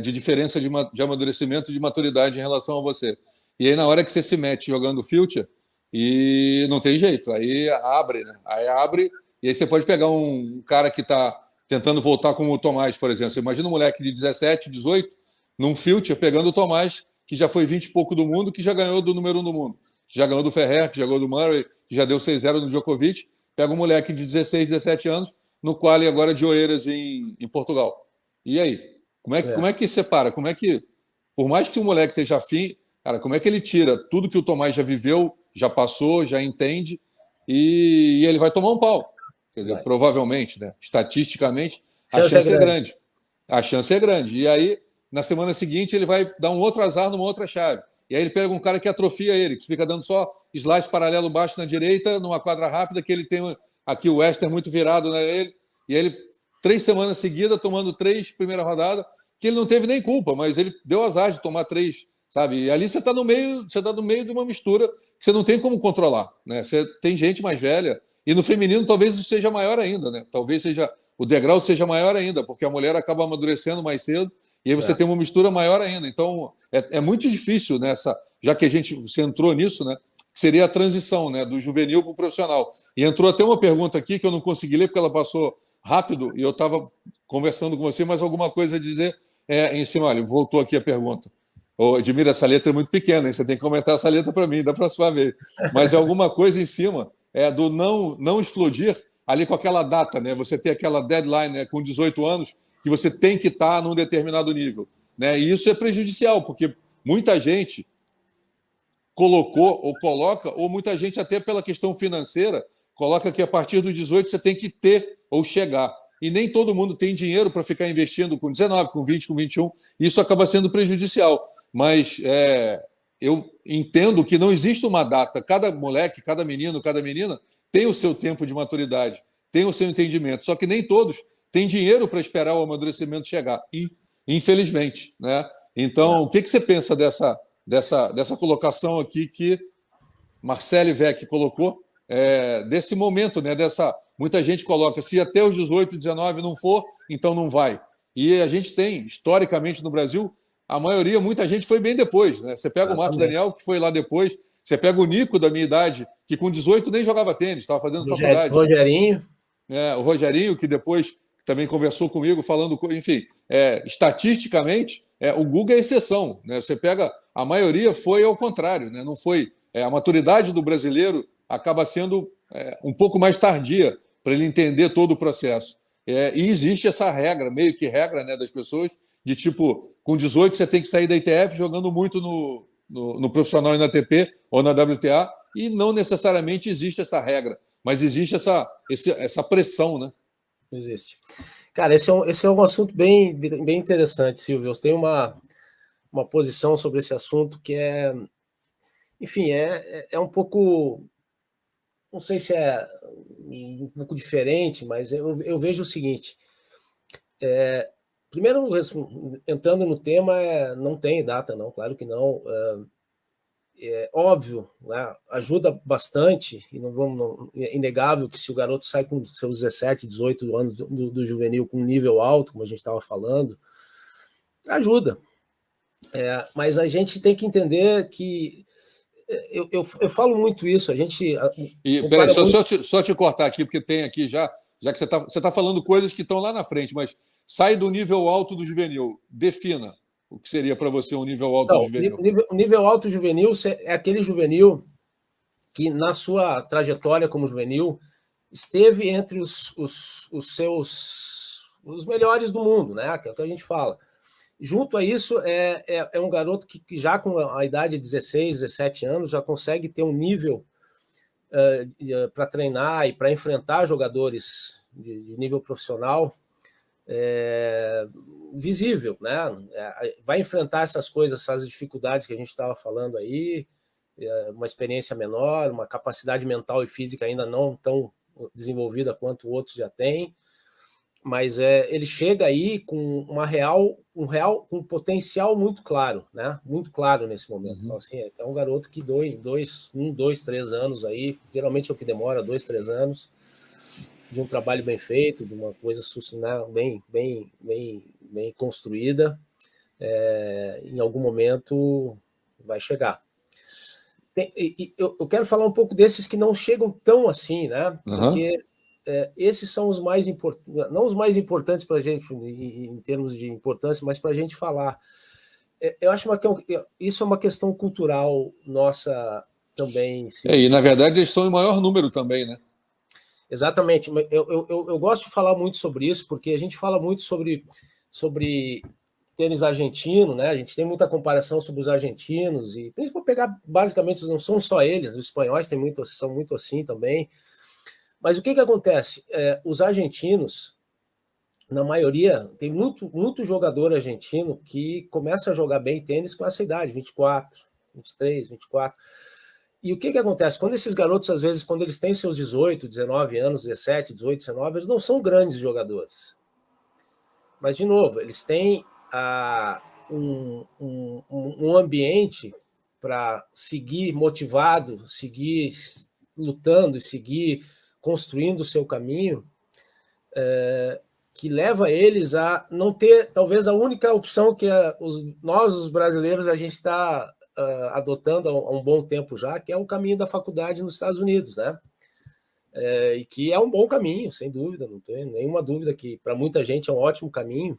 C: de diferença de amadurecimento, de maturidade em relação a você. E aí na hora que você se mete jogando future, e não tem jeito, aí abre, né? Aí abre, e aí você pode pegar um cara que está tentando voltar como o Tomás, por exemplo. Você imagina um moleque de 17, 18, num future, pegando o Tomás, que já foi 20 e pouco do mundo, que já ganhou do número 1 do mundo, que já ganhou do Ferrer, que já ganhou do Murray, que já deu 6-0 no Djokovic. Pega um moleque de 16, 17 anos, no quali agora de Oeiras em Portugal. E aí? Como é que separa? Como é que, por mais que o moleque esteja afim, cara, como é que ele tira tudo que o Tomás já viveu, já passou, já entende, e ele vai tomar um pau? Quer dizer, provavelmente, né? Estatisticamente, a chance é grande. A chance é grande. E aí, na semana seguinte, ele vai dar um outro azar numa outra chave. E aí ele pega um cara que atrofia ele, que fica dando só slice paralelo baixo na direita, numa quadra rápida, que ele tem aqui o Western muito virado nele, e ele 3 semanas seguidas tomando 3 primeira rodada, que ele não teve nem culpa, mas ele deu azar de tomar 3, sabe? E ali você está no meio de uma mistura que você não tem como controlar, né? Você tem gente mais velha, e no feminino talvez isso seja maior ainda, né? Talvez o degrau seja maior ainda, porque a mulher acaba amadurecendo mais cedo, e aí você tem uma mistura maior ainda. Então, é muito difícil nessa, já que você entrou nisso, né? Que seria a transição, né, do juvenil para o profissional. E entrou até uma pergunta aqui que eu não consegui ler porque ela passou rápido, e eu estava conversando com você, mas alguma coisa a dizer em cima. Olha, voltou aqui a pergunta. Ô, Edmir, essa letra é muito pequena, hein? Você tem que comentar essa letra para mim da próxima vez. Mas é alguma coisa em cima do não explodir ali com aquela data, né? Você tem aquela deadline, né, com 18 anos, que você tem que estar num determinado nível, né? E isso é prejudicial, porque muita gente colocou ou coloca, ou muita gente até pela questão financeira, coloca que a partir dos 18 você tem que ter ou chegar. E nem todo mundo tem dinheiro para ficar investindo com 19, com 20, com 21. Isso acaba sendo prejudicial. Mas eu entendo que não existe uma data. Cada moleque, cada menino, cada menina tem o seu tempo de maturidade, tem o seu entendimento. Só que nem todos têm dinheiro para esperar o amadurecimento chegar, infelizmente, né? Então, o que você pensa dessa colocação aqui que Marcele Vec colocou, desse momento, né? Muita gente coloca, se até os 18, 19 não for, então não vai. E a gente tem, historicamente no Brasil, a maioria, muita gente foi bem depois, né? Você pega o Marcos Daniel, que foi lá depois, você pega o Nico, da minha idade, que com 18 nem jogava tênis, estava fazendo faculdade.
B: Rogerinho.
C: O Rogerinho, que depois também conversou comigo, falando, enfim, estatisticamente, o Guga é exceção, né? Você pega, a maioria foi ao contrário, né? Não foi. A maturidade do brasileiro acaba sendo um pouco mais tardia para ele entender todo o processo. E existe essa regra, meio que regra, né, das pessoas, de tipo, com 18 você tem que sair da ITF jogando muito no profissional e na ATP ou na WTA, e não necessariamente existe essa regra, mas existe essa pressão, né?
B: Existe. Cara, esse é um assunto bem, bem interessante, Silvio. Eu tenho uma posição sobre esse assunto que enfim, é um pouco, não sei se é um pouco diferente, mas eu vejo o seguinte. Primeiro, entrando no tema, não tem data, não, claro que não. É óbvio, né, ajuda bastante, e é inegável que se o garoto sai com seus 17, 18 anos do juvenil com um nível alto, como a gente estava falando, ajuda. Mas a gente tem que entender que eu falo muito isso, a gente...
C: Peraí, só te cortar aqui, porque tem aqui já que você tá falando coisas que estão lá na frente, mas sai do nível alto do juvenil, defina o que seria para você um nível alto juvenil.
B: O nível alto juvenil é aquele juvenil que, na sua trajetória como juvenil, esteve entre os melhores do mundo, né? Que é o que a gente fala. Junto a isso, é um garoto que já com a idade de 16, 17 anos já consegue ter um nível para treinar e para enfrentar jogadores de nível profissional visível, né? Vai enfrentar essas coisas, essas dificuldades que a gente estava falando aí, uma experiência menor, uma capacidade mental e física ainda não tão desenvolvida quanto outros já têm, mas ele chega aí com um potencial muito claro, né? Muito claro nesse momento. Então, assim, é um garoto que 2, 3 anos aí, geralmente é o que demora, 2, 3 anos, de um trabalho bem feito, de uma coisa, né, bem construída, em algum momento vai chegar. Eu quero falar um pouco desses que não chegam tão assim, né? Porque esses são os mais importantes, não os mais importantes para a gente em termos de importância, mas para a gente falar. Eu acho que isso é uma questão cultural nossa também.
C: E na verdade eles são em maior número também, né?
B: Exatamente. Eu gosto de falar muito sobre isso, porque a gente fala muito sobre tênis argentino, né? A gente tem muita comparação sobre os argentinos, e se for pegar, basicamente, não são só eles, os espanhóis são muito assim também. Mas o que acontece? Os argentinos, na maioria, tem muito jogador argentino que começa a jogar bem tênis com essa idade, 24, 23, 24. E o que acontece? Quando esses garotos, às vezes, quando eles têm seus 18, 19 anos, 17, 18, 19, eles não são grandes jogadores. Mas, de novo, eles têm um ambiente para seguir motivado, seguir lutando e seguir construindo o seu caminho, que leva eles a não ter, talvez, a única opção que nós, os brasileiros, a gente está adotando há um bom tempo já, que é o caminho da faculdade nos Estados Unidos, né? e que é um bom caminho, sem dúvida, não tenho nenhuma dúvida que para muita gente é um ótimo caminho.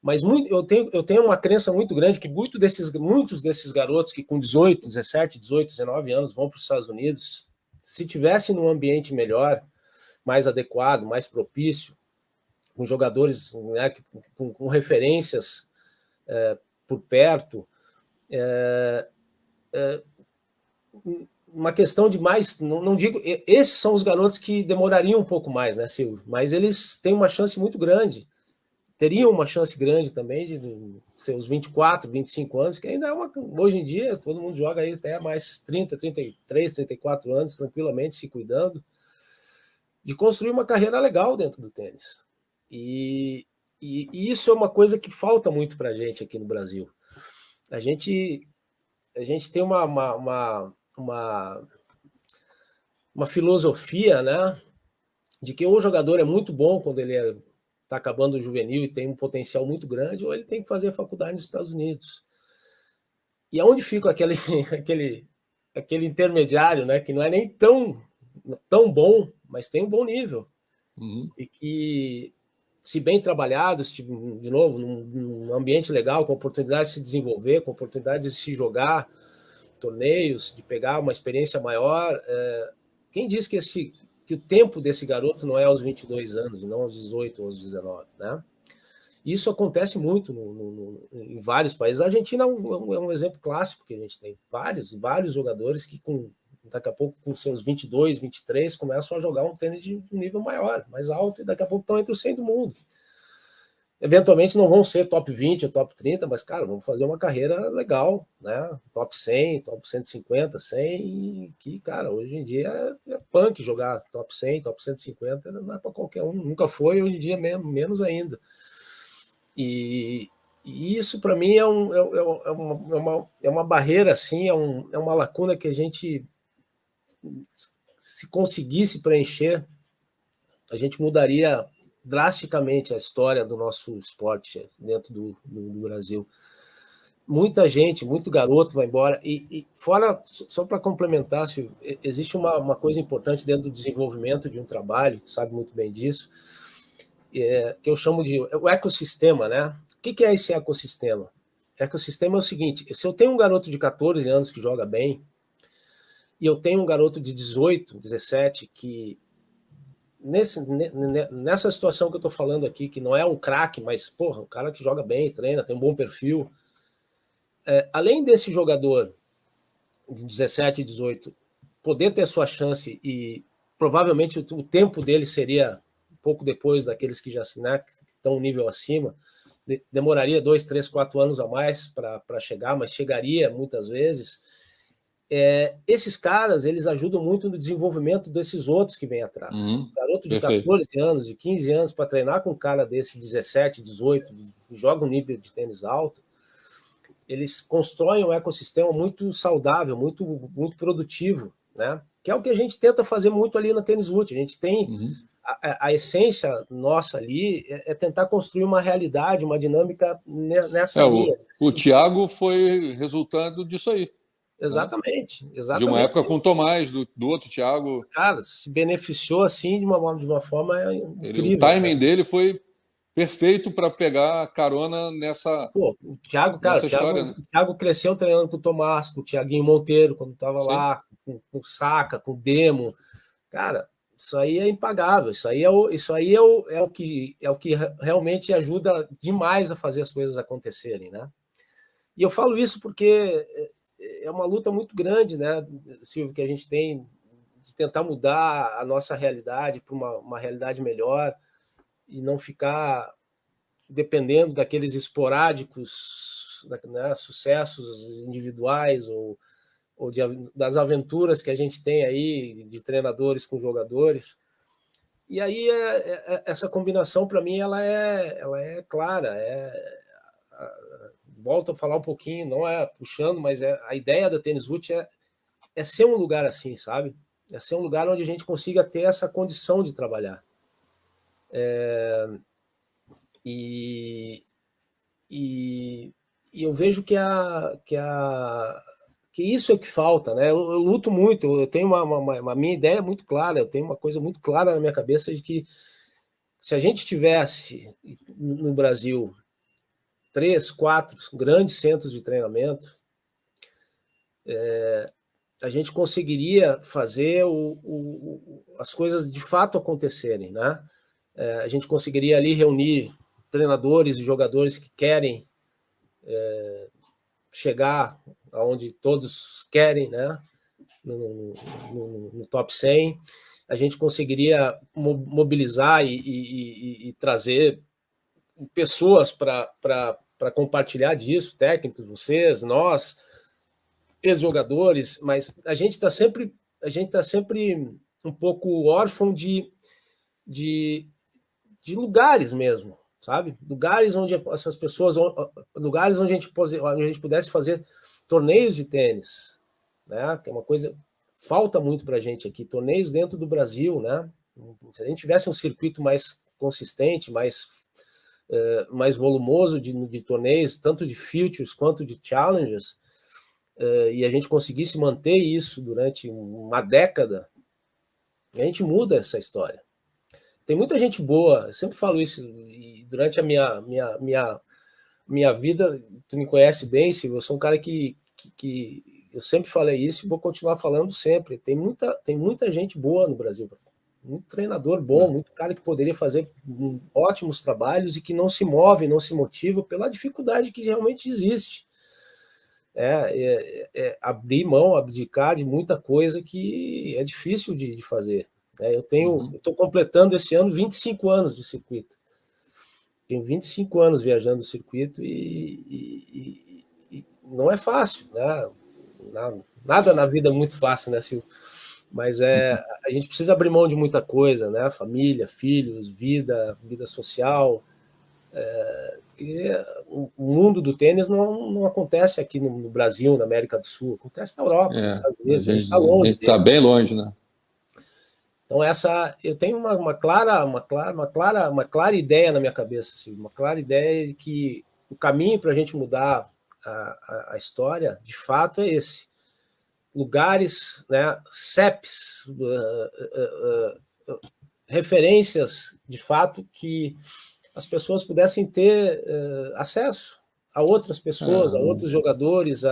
B: Mas eu tenho uma crença muito grande que muitos desses garotos que com 18, 17, 18, 19 anos vão para os Estados Unidos, se tivesse num ambiente melhor, mais adequado, mais propício, com jogadores, né, com referências por perto, uma questão de mais, não digo, esses são os garotos que demorariam um pouco mais, né, Silvio? Mas eles têm uma chance muito grande, teriam uma chance grande também de seus 24, 25 anos, que ainda é hoje em dia todo mundo joga aí até mais 30, 33, 34 anos, tranquilamente, se cuidando, de construir uma carreira legal dentro do tênis. E isso é uma coisa que falta muito para a gente aqui no Brasil. A gente tem uma filosofia, né, de que ou o jogador é muito bom quando ele está acabando o juvenil e tem um potencial muito grande, ou ele tem que fazer a faculdade nos Estados Unidos. E aonde fica aquele intermediário, né, que não é nem tão bom, mas tem um bom nível. E que, se bem trabalhado, de novo, num ambiente legal, com oportunidade de se desenvolver, com oportunidade de se jogar torneios, de pegar uma experiência maior, quem diz que o tempo desse garoto não é aos 22 anos, não aos 18 ou aos 19, né? Isso acontece muito em vários países. A Argentina é um exemplo clássico que a gente tem. Vários jogadores que, daqui a pouco, com seus 22, 23, começam a jogar um tênis de um nível maior, mais alto, e daqui a pouco estão entre os 100 do mundo. Eventualmente não vão ser top 20 ou top 30, mas, cara, vão fazer uma carreira legal, né? Top 100, top 150, 100, que, cara, hoje em dia é punk jogar top 100, top 150, não é para qualquer um, nunca foi, hoje em dia menos ainda. E isso, para mim, é uma barreira, assim, é uma lacuna que a gente, se conseguisse preencher, a gente mudaria drasticamente a história do nosso esporte dentro do Brasil. Muita gente, muito garoto vai embora. E fora, só para complementar, Silvio, existe uma coisa importante dentro do desenvolvimento de um trabalho, tu sabe muito bem disso, que eu chamo de o ecossistema, né? O que é esse ecossistema? O ecossistema é o seguinte: se eu tenho um garoto de 14 anos que joga bem, e eu tenho um garoto de 18, 17 que nessa situação que eu estou falando aqui, que não é um craque, mas, porra, um cara que joga bem, treina, tem um bom perfil. Além desse jogador de 17, 18 poder ter sua chance, e provavelmente o tempo dele seria um pouco depois daqueles que já, né, que estão um nível acima, demoraria 2, 3, 4 anos a mais para chegar, mas chegaria muitas vezes. Esses caras, eles ajudam muito no desenvolvimento desses outros que vêm atrás. Um garoto de 14 anos, de 15 anos, para treinar com um cara desse 17, 18, que joga um nível de tênis alto, eles constroem um ecossistema muito saudável, muito, muito produtivo, né? Que é o que a gente tenta fazer muito ali na Tênis Root. A gente tem a essência nossa ali é tentar construir uma realidade, uma dinâmica nessa linha.
C: O Thiago foi resultado disso aí.
B: Exatamente,
C: né?
B: exatamente.
C: De uma época com o Tomás, do outro Thiago.
B: Cara, se beneficiou assim de uma forma incrível.
C: O timing dele foi perfeito para pegar carona nessa.
B: Pô, o Thiago, cara,
C: história, né?
B: O Thiago cresceu treinando com o Tomás, com o Thiaguinho Monteiro, quando estava lá, com o Saca, com o Demo. Cara, isso aí é impagável. Isso aí é o que realmente ajuda demais a fazer as coisas acontecerem, né? E eu falo isso porque é uma luta muito grande, né, Silvio, que a gente tem de tentar mudar a nossa realidade para uma realidade melhor e não ficar dependendo daqueles esporádicos, né, sucessos individuais ou das aventuras que a gente tem aí de treinadores com jogadores. E aí essa combinação, para mim, ela é clara, volto a falar um pouquinho, não é puxando, mas a ideia da Tênis Root é ser um lugar assim, sabe? É ser um lugar onde a gente consiga ter essa condição de trabalhar. E eu vejo que que isso é o que falta, né? Eu luto muito, eu tenho uma minha ideia muito clara, eu tenho uma coisa muito clara na minha cabeça de que se a gente tivesse no Brasil 3, 4 grandes centros de treinamento, a gente conseguiria fazer as coisas de fato acontecerem, né? A gente conseguiria ali reunir treinadores e jogadores que querem chegar aonde todos querem, né? No top 100, a gente conseguiria mobilizar e trazer pessoas para compartilhar disso, técnicos, vocês, nós, ex-jogadores, mas a gente está sempre um pouco órfão de lugares mesmo, sabe? Lugares onde essas pessoas, lugares onde a gente pudesse fazer torneios de tênis, né? Que é uma coisa falta muito para a gente aqui, torneios dentro do Brasil, né? Se a gente tivesse um circuito mais consistente, mais volumoso de torneios, tanto de futures quanto de challengers, e a gente conseguisse manter isso durante uma década, a gente muda essa história. Tem muita gente boa, eu sempre falo isso, e durante a minha vida, tu me conhece bem, Silvio, eu sou um cara que eu sempre falei isso e vou continuar falando sempre. Tem muita gente boa no Brasil, muito treinador bom, muito cara que poderia fazer ótimos trabalhos e que não se move, não se motiva pela dificuldade que realmente existe. Abrir mão, abdicar de muita coisa que é difícil de fazer. Eu estou completando esse ano 25 anos de circuito. Tenho 25 anos viajando o circuito e não é fácil, né? Nada na vida é muito fácil, né, Silvio? Mas a gente precisa abrir mão de muita coisa, né? Família, filhos, vida social. Porque o mundo do tênis não acontece aqui no Brasil, na América do Sul, acontece na Europa, nos Estados Unidos, a gente está longe.
C: A gente está bem longe, né?
B: Então eu tenho uma clara ideia na minha cabeça, assim, uma clara ideia de que o caminho para a gente mudar a história, de fato, é esse. Lugares, né, CEPs, referências, de fato, que as pessoas pudessem ter acesso a outras pessoas, a outros jogadores,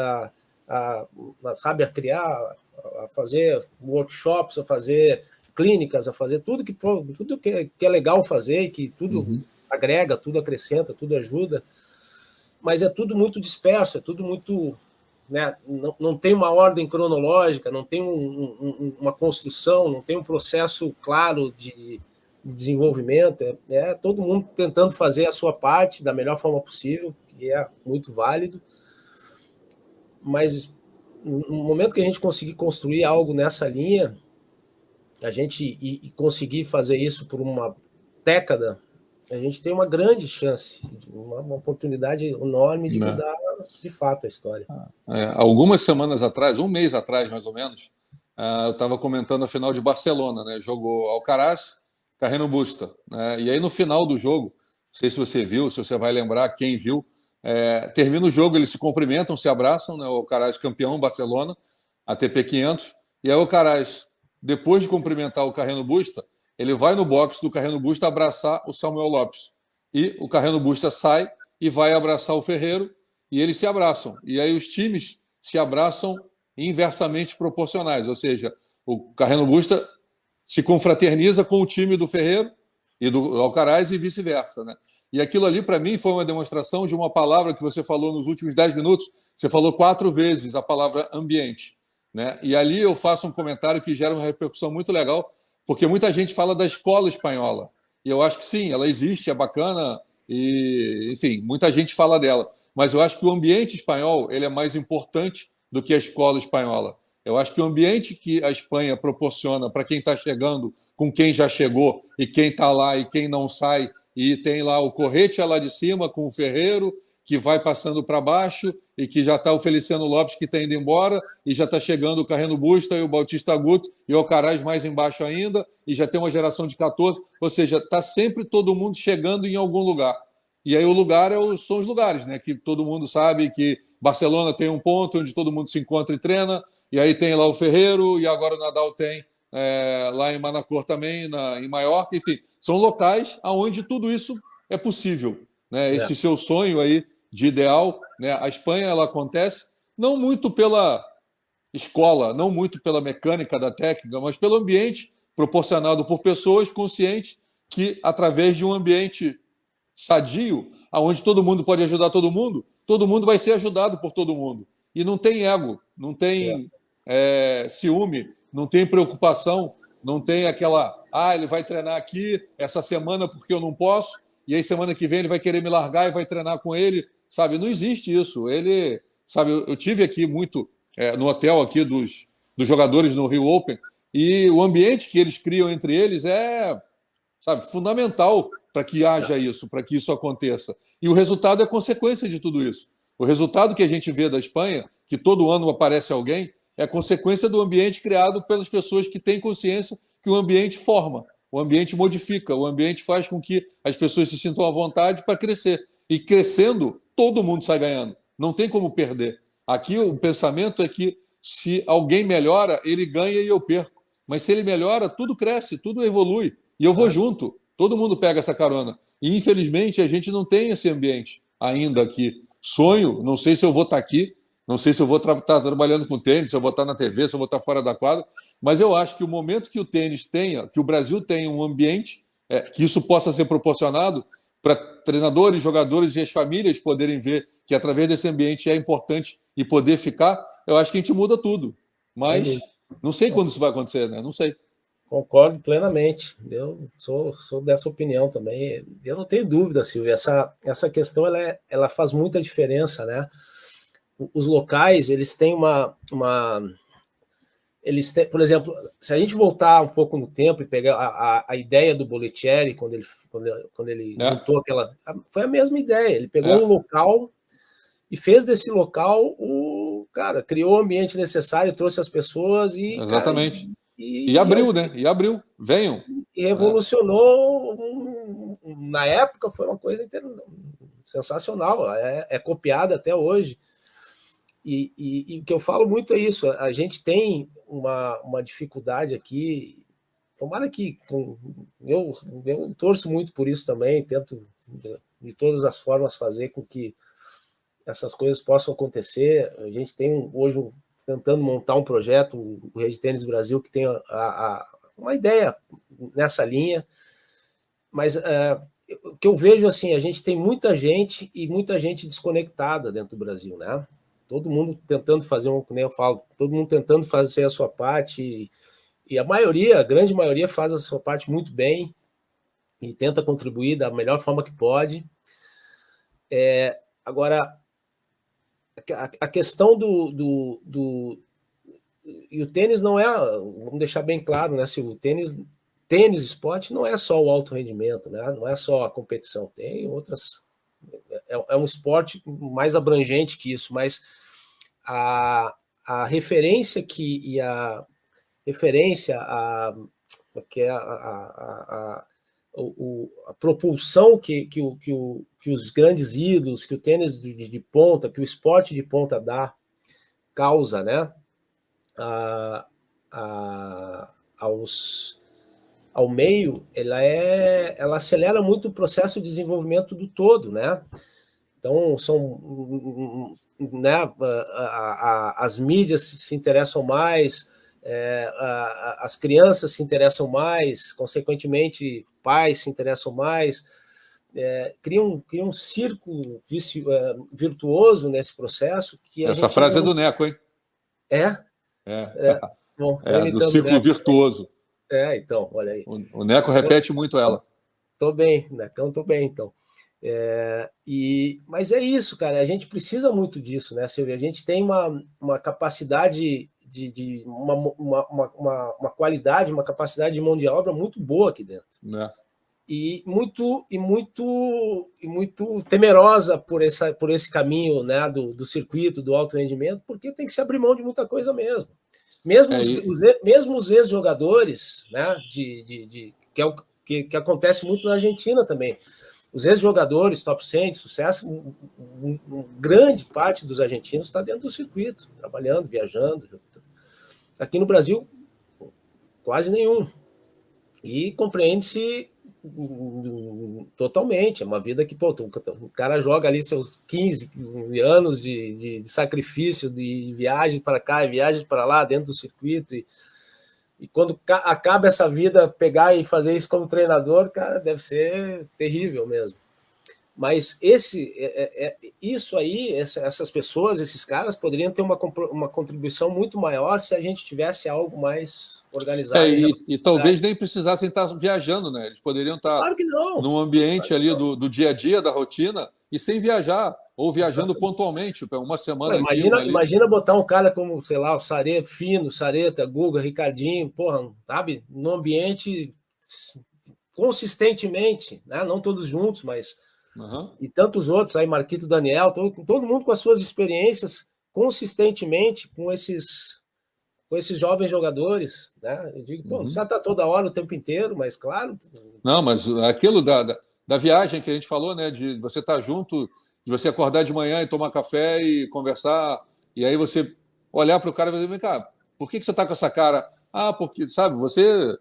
B: sabe, a criar, a fazer workshops, a fazer clínicas, a fazer tudo que é legal fazer, e que tudo agrega, tudo acrescenta, tudo ajuda, mas é tudo muito disperso, é tudo muito, né, não tem uma ordem cronológica, não tem uma construção, não tem um processo claro de desenvolvimento, todo mundo tentando fazer a sua parte da melhor forma possível, que é muito válido, mas no momento que a gente conseguir construir algo nessa linha, a gente e conseguir fazer isso por uma década, a gente tem uma grande chance, uma oportunidade enorme de mudar de fato a história.
C: Algumas semanas atrás, um mês atrás mais ou menos, eu estava comentando a final de Barcelona, né? Jogou Alcaraz, Carreno Busta, né? E aí no final do jogo, não sei se você viu, se você vai lembrar, quem viu, termina o jogo, eles se cumprimentam, se abraçam, né? O Alcaraz campeão, Barcelona, ATP 500, e aí o Alcaraz, depois de cumprimentar o Carreno Busta, ele vai no box do Carreno Busta abraçar o Samuel Lopes. E o Carreno Busta sai e vai abraçar o Ferrero, e eles se abraçam. E aí os times se abraçam inversamente proporcionais, ou seja, o Carreno Busta se confraterniza com o time do Ferrero e do Alcaraz e vice-versa, né? E aquilo ali, para mim, foi uma demonstração de uma palavra que você falou nos últimos 10 minutos. Você falou 4 vezes a palavra ambiente, né? E ali eu faço um comentário que gera uma repercussão muito legal, porque muita gente fala da escola espanhola. E eu acho que sim, ela existe, é bacana, e, enfim, muita gente fala dela. Mas eu acho que o ambiente espanhol ele é mais importante do que a escola espanhola. Eu acho que o ambiente que a Espanha proporciona para quem está chegando, com quem já chegou, e quem está lá e quem não sai, e tem lá o Corrêa lá de cima com o Ferrero, que vai passando para baixo, e que já está o Feliciano Lopes, que está indo embora, e já está chegando o Carreno Busta e o Bautista Agut, e o Alcaraz mais embaixo ainda, e já tem uma geração de 14, ou seja, está sempre todo mundo chegando em algum lugar. E aí o lugar são os lugares, né? Que todo mundo sabe que Barcelona tem um ponto onde todo mundo se encontra e treina, e aí tem lá o Ferreiro, e agora o Nadal tem lá em Manacor também, em Maiorca, enfim, são locais onde tudo isso é possível, né? Esse seu sonho aí de ideal, né? A Espanha, ela acontece não muito pela escola, não muito pela mecânica da técnica, mas pelo ambiente proporcionado por pessoas conscientes que, através de um ambiente sadio, onde todo mundo pode ajudar todo mundo vai ser ajudado por todo mundo. E não tem ego, não tem ciúme, não tem preocupação, não tem aquela, ele vai treinar aqui essa semana porque eu não posso, e aí semana que vem ele vai querer me largar e vai treinar com ele, sabe? Não existe isso. Ele, sabe, eu tive aqui muito no hotel aqui dos jogadores no Rio Open, e o ambiente que eles criam entre eles sabe, fundamental para que haja isso, para que isso aconteça. E o resultado é consequência de tudo isso. O resultado que a gente vê da Espanha, que todo ano aparece alguém, é consequência do ambiente criado pelas pessoas que têm consciência que o ambiente forma, o ambiente modifica, o ambiente faz com que as pessoas se sintam à vontade para crescer. E crescendo, todo mundo sai ganhando. Não tem como perder. Aqui o pensamento é que se alguém melhora, ele ganha e eu perco. Mas se ele melhora, tudo cresce, tudo evolui. E eu vou junto. Todo mundo pega essa carona. E, infelizmente, a gente não tem esse ambiente ainda aqui. Sonho, não sei se eu vou estar aqui, não sei se eu vou estar trabalhando com tênis, se eu vou estar na TV, se eu vou estar fora da quadra, mas eu acho que o momento que o tênis tenha, que o Brasil tenha um ambiente, que isso possa ser proporcionado para treinadores, jogadores e as famílias poderem ver que, através desse ambiente, é importante e poder ficar, eu acho que a gente muda tudo. Mas não sei quando isso vai acontecer, né? Não sei.
B: Concordo plenamente. Eu sou dessa opinião também. Eu não tenho dúvida, Silvio. Essa questão ela faz muita diferença, né? Os locais, eles têm eles têm, por exemplo, se a gente voltar um pouco no tempo e pegar a ideia do Bollettieri, quando ele juntou aquela... Foi a mesma ideia. Ele pegou um local e fez desse local cara, criou o ambiente necessário, trouxe as pessoas e...
C: Exatamente.
B: Cara,
C: e abriu, né? E abriu. Venham.
B: E revolucionou. Na época foi uma coisa sensacional. É copiada até hoje. E o que eu falo muito é isso. A gente tem uma dificuldade aqui. Tomara que... Eu torço muito por isso também. Tento, de todas as formas, fazer com que essas coisas possam acontecer. A gente tem hoje tentando montar um projeto, o Rede Tênis Brasil, que tem uma ideia nessa linha, mas o que eu vejo, assim, a gente tem muita gente e muita gente desconectada dentro do Brasil, né? Todo mundo tentando fazer, como eu falo, todo mundo tentando fazer a sua parte, e a grande maioria faz a sua parte muito bem e tenta contribuir da melhor forma que pode. Agora, a questão e o tênis não é, vamos deixar bem claro, né? Se o tênis esporte não é só o alto rendimento, né? Não é só a competição, tem outras, é um esporte mais abrangente que isso, mas a referência a propulsão que os grandes ídolos, que o tênis de ponta, que o esporte de ponta causa, né? Ao meio, ela acelera muito o processo de desenvolvimento do todo, né? Então, né, as mídias se interessam mais, as crianças se interessam mais, consequentemente, pais se interessam mais, cria um círculo virtuoso nesse processo.
C: Essa frase é do Neco, hein?
B: Bom,
C: do círculo virtuoso.
B: Então, olha aí.
C: O Neco repete muito ela.
B: Tô bem, Necão, tô bem, então. Mas é isso, cara, a gente precisa muito disso, né, Silvia? A gente tem uma capacidade uma qualidade, uma capacidade de mão de obra muito boa aqui dentro. E muito temerosa por esse caminho, né, do circuito, do alto rendimento, porque tem que se abrir mão de muita coisa mesmo. Mesmo os ex-jogadores, né, que acontece muito na Argentina também. Os ex-jogadores, top 100 de sucesso, grande parte dos argentinos está dentro do circuito, trabalhando, viajando. Aqui no Brasil, quase nenhum. E compreende-se totalmente. É uma vida que, pô, o cara joga ali seus 15 anos de sacrifício, de viagem para cá e viagem para lá, dentro do circuito. E quando acaba essa vida, pegar e fazer isso como treinador, cara, deve ser terrível mesmo. Mas isso aí, essas pessoas, esses caras, poderiam ter uma contribuição muito maior se a gente tivesse algo mais organizado.
C: E talvez nem precisassem estar viajando, né? Eles poderiam estar
B: claro que não.
C: num ambiente ali do dia a dia, da rotina, e sem viajar, ou viajando pontualmente, uma semana aqui.
B: Imagina botar um cara como, sei lá, o Sareta, Fino, Sareta, Guga, Ricardinho, porra, sabe? Num ambiente consistentemente, né? Não todos juntos, mas... E tantos outros aí, Marquito, Daniel, todo mundo com as suas experiências consistentemente com esses jovens jogadores, né? Eu digo, pô, não precisa estar toda hora, o tempo inteiro, mas claro.
C: Não, mas aquilo da viagem que a gente falou, né? De você estar junto, de você acordar de manhã e tomar café e conversar, e aí você olhar para o cara e dizer, vem cá, por que você está com essa cara? Ah, porque, sabe, você...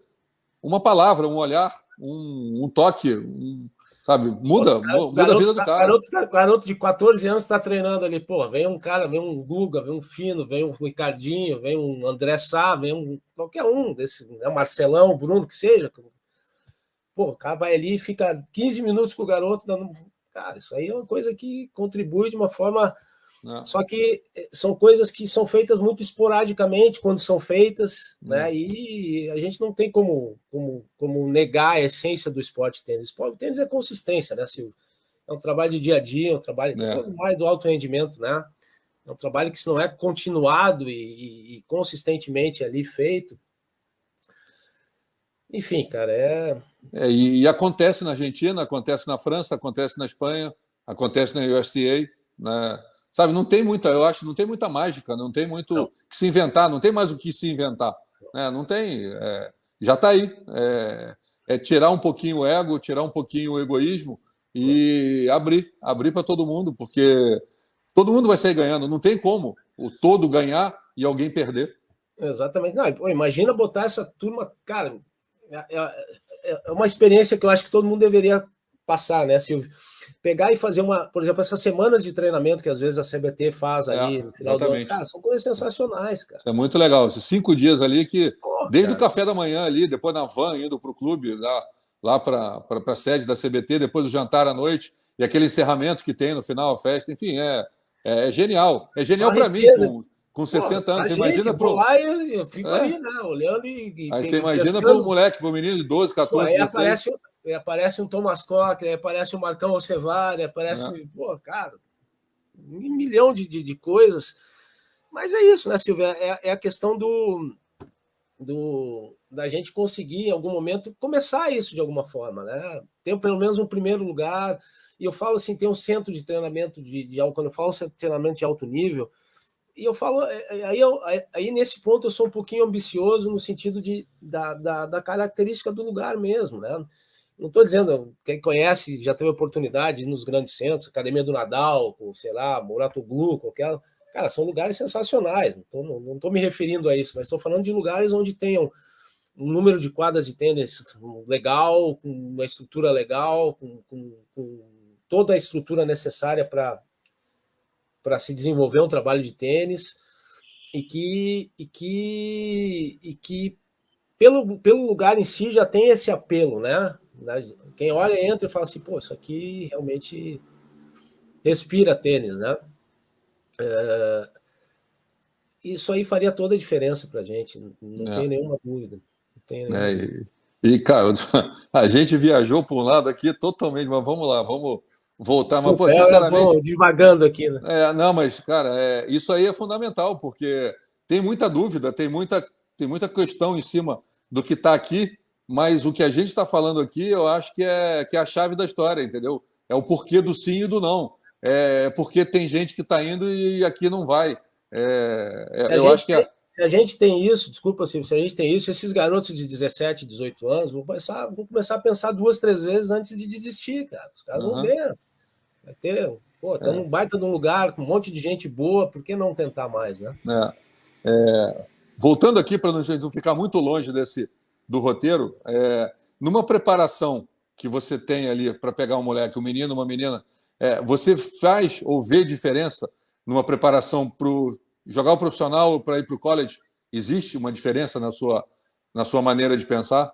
C: Uma palavra, um olhar, um toque, sabe, muda a vida do cara.
B: Garoto de 14 anos está treinando ali, pô, vem um cara, vem um Guga, vem um Fino, vem um Ricardinho, vem um André Sá, vem qualquer um desse, né, Marcelão, Bruno, que seja. Pô, o cara vai ali e fica 15 minutos com o garoto dando... Cara, isso aí é uma coisa que contribui de uma forma... Só que são coisas que são feitas muito esporadicamente quando são feitas, né? E a gente não tem como negar a essência do esporte tênis. O tênis é consistência, né, Silvio? É um trabalho de dia a dia, é um trabalho mais do alto rendimento, né? É um trabalho que, se não é continuado e consistentemente ali feito... Enfim, cara,
C: E acontece na Argentina, acontece na França, acontece na Espanha, acontece na USTA, né? Sabe, não tem muita, eu acho, não tem muita mágica, não tem muito que se inventar, não tem mais o que se inventar, né? Não tem, já está aí. É tirar um pouquinho o ego, tirar um pouquinho o egoísmo e abrir para todo mundo, porque todo mundo vai sair ganhando, não tem como o todo ganhar e alguém perder.
B: Exatamente. Não, imagina botar essa turma, cara, é uma experiência que eu acho que todo mundo deveria passar, né, Silvio? Pegar e fazer por exemplo, essas semanas de treinamento que às vezes a CBT faz ali no final do ano. Cara, são coisas sensacionais, cara.
C: Isso é muito legal. Esses 5 dias ali que, desde o café da manhã ali, depois na van, indo para o clube, lá para a sede da CBT, depois do jantar à noite, e aquele encerramento que tem no final, a festa, enfim, é genial. É genial para mim, com 60 anos. Você imagina
B: pro... lá eu fico ali, né, olhando e
C: aí você imagina para o moleque, para o menino de 12, 14, 16...
B: Aparece um Thomas Cochran, aparece um Marcão Ocevari, aparece cara, 1 milhão de coisas. Mas é isso, né, Silvia? É a questão da gente conseguir, em algum momento, começar isso de alguma forma, né? Ter pelo menos um primeiro lugar. E eu falo assim, tem um centro de treinamento quando eu falo centro de treinamento de alto nível, e eu falo, aí nesse ponto eu sou um pouquinho ambicioso no sentido da característica do lugar mesmo, né? Não estou dizendo, quem conhece já teve oportunidade nos grandes centros, Academia do Nadal, sei lá, Muratoglu, qualquer... Cara, são lugares sensacionais, não estou me referindo a isso, mas estou falando de lugares onde tenham um número de quadras de tênis legal, com uma estrutura legal, com toda a estrutura necessária para se desenvolver um trabalho de tênis e que pelo lugar em si já tem esse apelo, né? Quem olha, entra e fala assim, pô, isso aqui realmente respira tênis, né? Isso aí faria toda a diferença pra gente, não tem nenhuma dúvida.
C: Cara, a gente viajou por um lado aqui totalmente, mas vamos lá, vamos voltar.
B: Desculpa,
C: mas, pô, sinceramente,
B: eu devagando aqui, né?
C: Não, mas, cara, isso aí é fundamental, porque tem muita dúvida, tem muita questão em cima do que está aqui, mas o que a gente está falando aqui, eu acho que é a chave da história, entendeu? É o porquê do sim e do não. É porque tem gente que está indo e aqui não vai. Eu acho que
B: Se a gente tem isso, desculpa, se a gente tem isso, esses garotos de 17, 18 anos vão começar a pensar 2, 3 vezes antes de desistir, cara. Os caras vão ver. Vai ter, pô, tá num baita de um lugar com um monte de gente boa, por que não tentar mais, né?
C: Voltando aqui para não ficar muito longe do roteiro, numa preparação que você tem ali para pegar um moleque, um menino, uma menina, você faz ou vê diferença numa preparação para jogar o profissional ou para ir para o college? Existe uma diferença na sua maneira de pensar?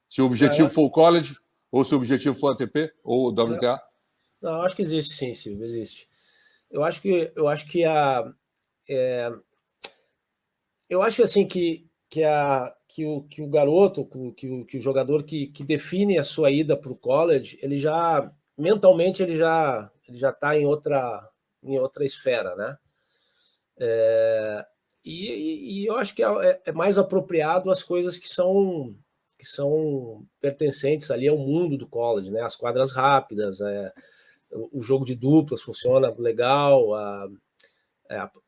C: Se o objetivo for o college, ou se o objetivo for a ATP ou o WTA?
B: Não, acho que existe, sim, Silvio, existe. Eu acho que eu acho assim que o garoto, que o jogador que define a sua ida para o college, ele já mentalmente ele já está em outra esfera, né? E eu acho que é mais apropriado as coisas que são pertencentes ali ao mundo do college, né? As quadras rápidas, o jogo de duplas funciona legal,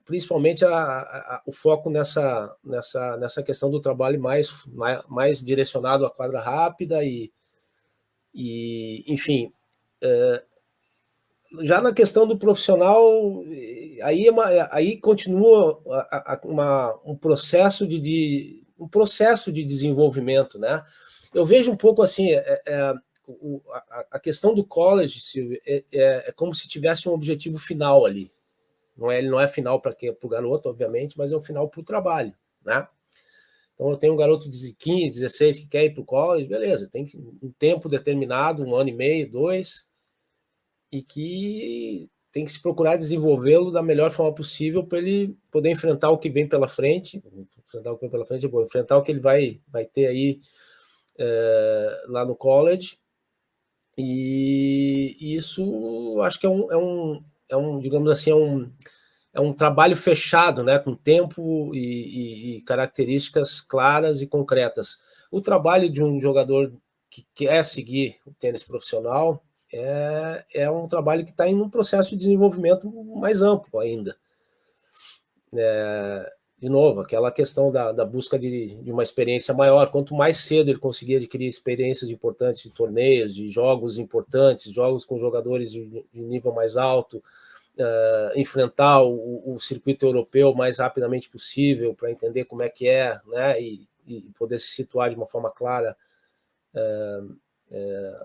B: principalmente o foco nessa questão do trabalho mais direcionado à quadra rápida enfim, já na questão do profissional, aí continua um processo de desenvolvimento, né? Eu vejo um pouco assim, a questão do college, Silvio, é como se tivesse um objetivo final ali. Ele não é final para o garoto, obviamente, mas é um final para o trabalho, né? Então eu tenho um garoto de 15, 16 que quer ir para o college, beleza, tem um tempo determinado, 1 ano e meio, 2, e que tem que se procurar desenvolvê-lo da melhor forma possível para ele poder enfrentar o que vem pela frente. Enfrentar o que ele vai ter aí lá no college. E isso acho que digamos assim, é um trabalho fechado, né, com tempo e características claras e concretas. O trabalho de um jogador que quer seguir o tênis profissional é um trabalho que está em um processo de desenvolvimento mais amplo ainda. De novo, aquela questão da busca de uma experiência maior. Quanto mais cedo ele conseguir adquirir experiências importantes de torneios, de jogos importantes, jogos com jogadores de nível mais alto, enfrentar o circuito europeu o mais rapidamente possível para entender como é que é, né, e poder se situar de uma forma clara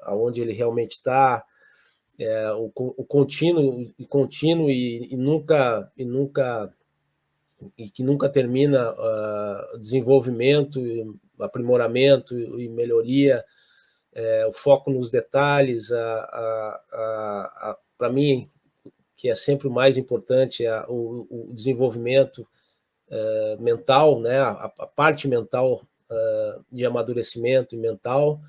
B: aonde ele realmente está, o contínuo e que nunca termina desenvolvimento, aprimoramento e melhoria, o foco nos detalhes, para mim, que é sempre o mais importante, o desenvolvimento mental, né, a parte mental de amadurecimento e mental,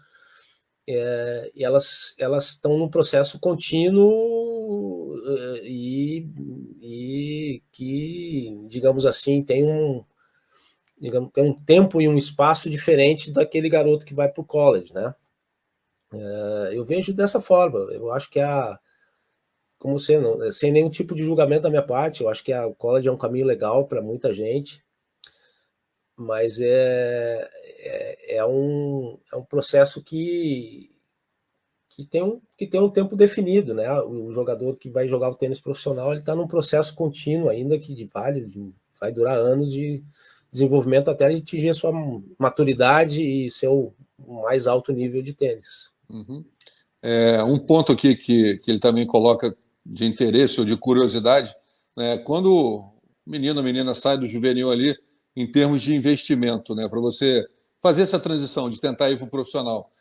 B: e elas estão num processo contínuo e que, digamos assim, tem um tempo e um espaço diferente daquele garoto que vai para o college, né? Eu vejo dessa forma. Eu acho que como sendo, sem nenhum tipo de julgamento da minha parte, eu acho que o college é um caminho legal para muita gente, mas é um processo que tem um tempo definido, né? O jogador que vai jogar o tênis profissional, ele está num processo contínuo ainda que vai durar anos de desenvolvimento até ele atingir a sua maturidade e seu mais alto nível de tênis.
C: Uhum. Um ponto aqui que ele também coloca de interesse ou de curiosidade, né? Quando o menino, a menina sai do juvenil ali, em termos de investimento, né, para você fazer essa transição de tentar ir para o profissional,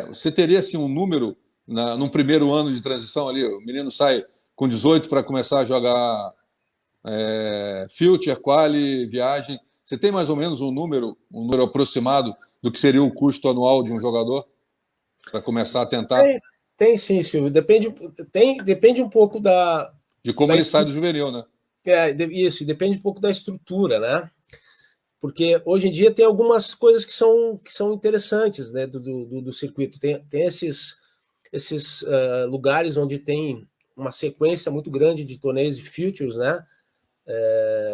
C: você teria assim, um número num primeiro ano de transição ali? O menino sai com 18 para começar a jogar Future, Quali, Viagem. Você tem mais ou menos um número aproximado do que seria o custo anual de um jogador para começar a tentar?
B: Tem sim, Silvio. Depende um pouco
C: de como ele sai do juvenil, né?
B: Isso, depende um pouco da estrutura, né? Porque hoje em dia tem algumas coisas que são interessantes, né, do circuito. Tem esses lugares onde tem uma sequência muito grande de torneios de futures, né?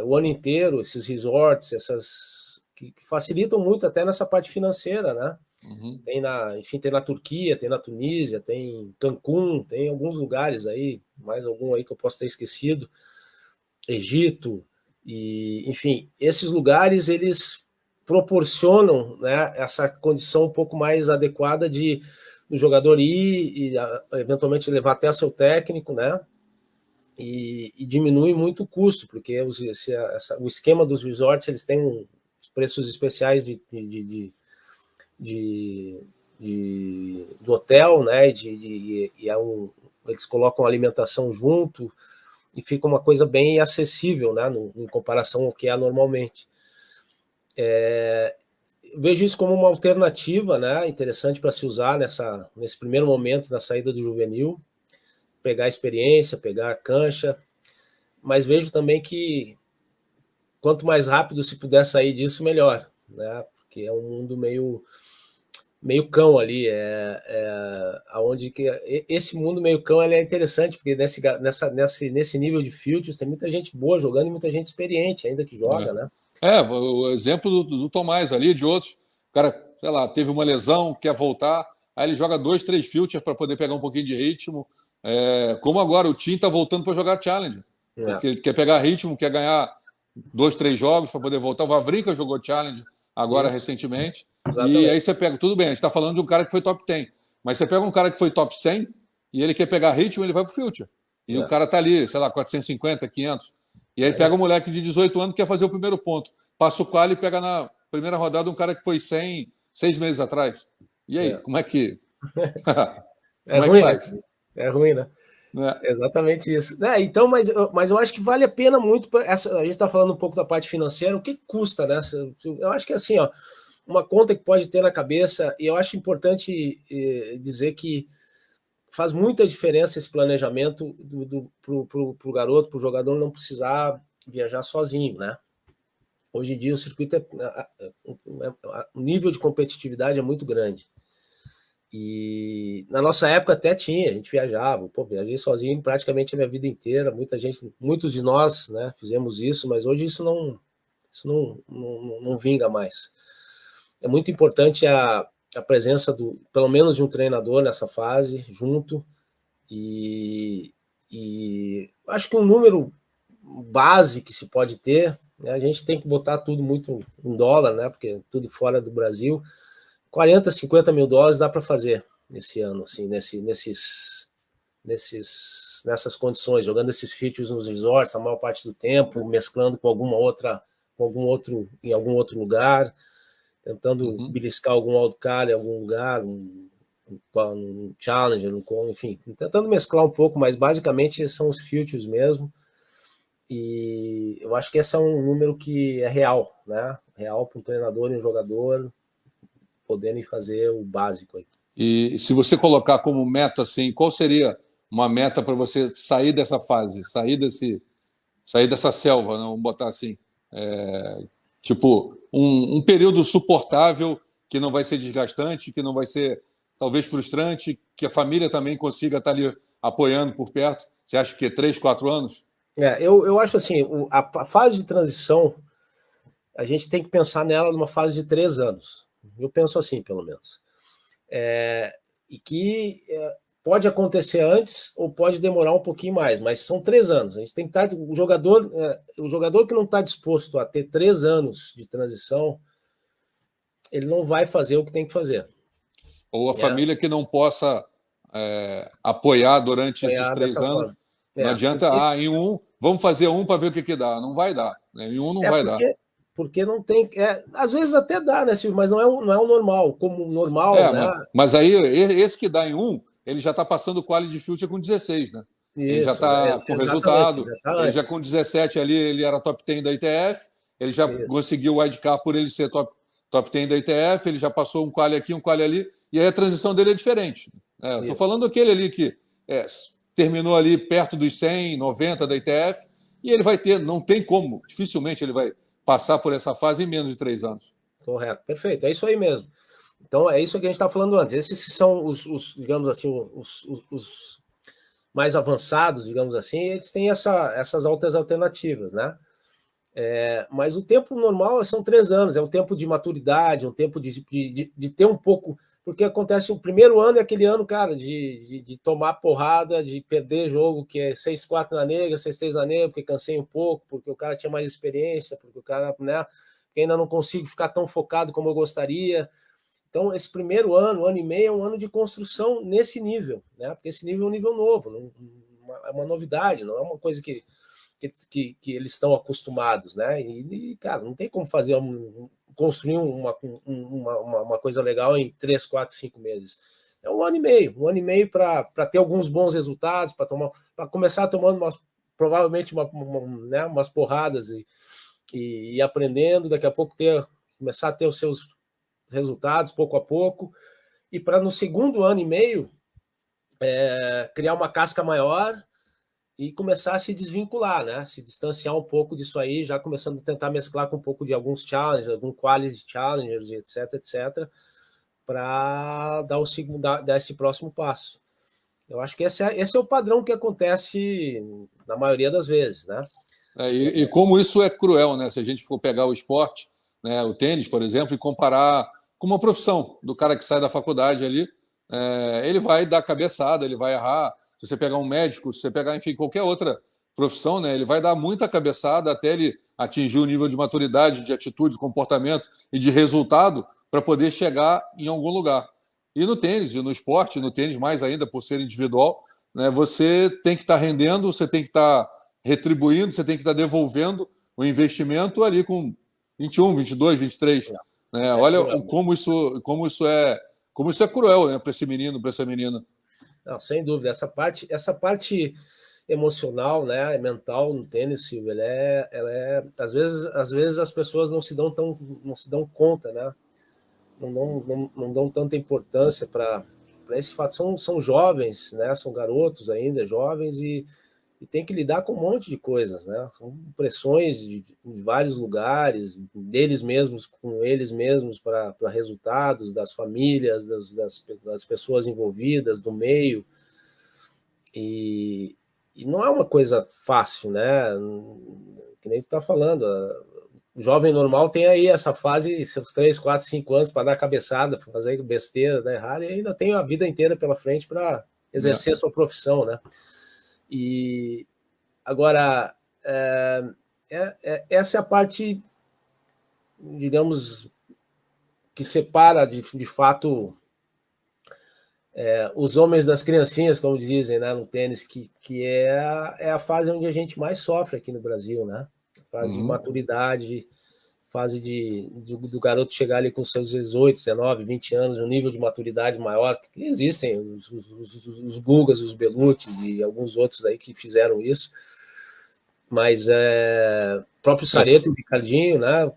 B: o ano inteiro, esses resorts, que facilitam muito até nessa parte financeira, né?
C: Uhum.
B: Enfim, tem na Turquia, tem na Tunísia, tem em Cancún, tem alguns lugares aí, mais algum aí que eu posso ter esquecido, Egito, e enfim, esses lugares eles proporcionam, né, essa condição um pouco mais adequada do jogador ir e eventualmente levar até seu técnico, né? E diminui muito o custo, porque o esquema dos resorts eles têm preços especiais do hotel, né? Eles colocam alimentação junto e fica uma coisa bem acessível, né? Em comparação ao que é normalmente. Vejo isso como uma alternativa, né? Interessante para se usar nesse primeiro momento da saída do juvenil, pegar experiência, pegar cancha, mas vejo também que quanto mais rápido se puder sair disso, melhor, né? Porque é um mundo meio cão ali, aonde que esse mundo meio cão ele é interessante, porque nesse nível de filtros tem muita gente boa jogando e muita gente experiente ainda que joga, né?
C: O exemplo do Tomás ali, de outros, o cara, sei lá, teve uma lesão, quer voltar, aí ele joga 2, 3 filters para poder pegar um pouquinho de ritmo. Como agora o Tim está voltando para jogar Challenge, porque ele quer pegar ritmo, quer ganhar 2, 3 jogos para poder voltar. O Wawrinka jogou Challenge agora recentemente.
B: Exatamente.
C: E aí você pega, tudo bem, a gente está falando de um cara que foi top 10, mas você pega um cara que foi top 100 e ele quer pegar ritmo, ele vai pro Future. E o cara tá ali, sei lá, 450, 500. E aí pega um moleque de 18 anos que quer fazer o primeiro ponto. Passa o quali e pega na primeira rodada um cara que foi 100 6 meses atrás. E aí, como é que...
B: É
C: como
B: ruim,
C: é que faz?
B: né? É ruim, né?
C: Né?
B: Exatamente isso. Então, mas eu acho que vale a pena muito. A gente está falando um pouco da parte financeira, o que custa, né? Eu acho que assim, ó, uma conta que pode ter na cabeça, e eu acho importante dizer que faz muita diferença esse planejamento para o garoto, para o jogador não precisar viajar sozinho, né? Hoje em dia o circuito o nível de competitividade é muito grande. E na nossa época até tinha, a gente viajava, viajei sozinho praticamente a minha vida inteira, muitos de nós, né, fizemos isso, mas hoje isso não vinga mais. É muito importante a presença pelo menos de um treinador nessa fase, junto, e acho que um número base que se pode ter, né, a gente tem que botar tudo muito em dólar, né, porque tudo fora do Brasil, 40, 50 mil dólares dá para fazer esse ano, assim, nessas condições, jogando esses features nos resorts a maior parte do tempo, mesclando com em algum outro lugar, tentando beliscar algum wildcard em algum lugar, um challenger, enfim, tentando mesclar um pouco, mas basicamente são os features mesmo. E eu acho que esse é um número que é real, né? Real para um treinador e um jogador poderem fazer o básico aí.
C: E se você colocar como meta, assim, qual seria uma meta para você sair dessa fase, sair dessa selva, né? Vamos botar assim, tipo um período suportável que não vai ser desgastante, que não vai ser talvez frustrante, que a família também consiga estar ali apoiando por perto. Você acha que 3, 4 anos?
B: Eu acho assim, a fase de transição, a gente tem que pensar nela numa fase de 3 anos. Eu penso assim, pelo menos. E que pode acontecer antes ou pode demorar um pouquinho mais, mas são 3 anos. A gente tem que estar. O jogador que não está disposto a ter 3 anos de transição, ele não vai fazer o que tem que fazer.
C: Ou a família que não possa apoiar durante esses 3 anos. Não adianta, vamos fazer um para ver o que dá. Não vai dar. Né? Em um não vai dar.
B: Porque não tem. Às vezes até dá, né, Silvio? Mas não é o normal. Como normal, né?
C: Mas aí, esse que dá em um, ele já está passando o quali de future com 16, né? Isso, ele já está com resultado. Ele já com 17 ali, ele era top 10 da ITF. Ele já conseguiu o wildcard por ele ser top 10 da ITF. Ele já passou um quali aqui, um quali ali. E aí a transição dele é diferente. Estou falando daquele ali que terminou ali perto dos 100, 90 da ITF. E ele vai ter, não tem como, dificilmente ele vai passar por essa fase em menos de 3 anos.
B: Correto, perfeito, é isso aí mesmo. Então é isso que a gente está falando antes. Esses são digamos assim, mais avançados, digamos assim, eles têm essas outras alternativas, né? Mas o tempo normal são 3 anos, é um tempo de maturidade, um tempo de ter um pouco. Porque acontece o primeiro ano é aquele ano, cara, de tomar porrada, de perder jogo, que é 6-4 na nega, 6-3 na nega, porque cansei um pouco, porque o cara tinha mais experiência, porque o cara, né, ainda não consigo ficar tão focado como eu gostaria. Então, esse primeiro ano e meio, é um ano de construção nesse nível, né? Porque esse nível é um nível novo, é uma novidade, não é uma coisa que eles estão acostumados, né? Cara, não tem como fazer construir uma coisa legal em 3, 4, 5 meses. É um ano e meio para ter alguns bons resultados, para começar tomando provavelmente né, umas porradas e aprendendo, daqui a pouco começar a ter os seus resultados pouco a pouco, e para no segundo ano e meio criar uma casca maior e começar a se desvincular, né? Se distanciar um pouco disso aí, já começando a tentar mesclar com um pouco de alguns challengers, algum quality challengers, etc, para dar esse próximo passo. Eu acho que esse é o padrão que acontece na maioria das vezes, né?
C: E como isso é cruel, né? Se a gente for pegar o esporte, né, o tênis, por exemplo, e comparar com uma profissão do cara que sai da faculdade ali, ele vai dar cabeçada, ele vai errar. Se você pegar um médico, se você pegar, enfim, qualquer outra profissão, né, ele vai dar muita cabeçada até ele atingir o nível de maturidade, de atitude, de comportamento e de resultado para poder chegar em algum lugar. E no tênis, e no esporte, no tênis mais ainda por ser individual, né, você tem que estar rendendo, você tem que estar retribuindo, você tem que estar devolvendo o investimento ali com 21, 22, 23. Né? Olha como isso é cruel, né, para esse menino, para essa menina.
B: Não, sem dúvida. Essa parte emocional, né, mental no tênis, Silvio, às vezes as pessoas não se dão conta, né? Não dão tanta importância para esse fato. São jovens, né? São garotos ainda, jovens, e tem que lidar com um monte de coisas, né? São pressões de vários lugares, deles mesmos, com eles mesmos, para resultados, das famílias, das pessoas envolvidas, do meio. E não é uma coisa fácil, né? Que nem tu está falando. O jovem normal tem aí essa fase, seus 3, 4, 5 anos para dar cabeçada, para fazer besteira, dar errado, e ainda tem a vida inteira pela frente para exercer a sua profissão, né? E agora, essa é a parte, digamos, que separa de fato os homens das criancinhas, como dizem, né, no tênis, que é a fase onde a gente mais sofre aqui no Brasil, né? Fase de maturidade, fase do garoto chegar ali com seus 18, 19, 20 anos, um nível de maturidade maior. Que existem os Gugas, os Belutes e alguns outros aí que fizeram isso. Mas próprio Sareto e o Ricardinho, né?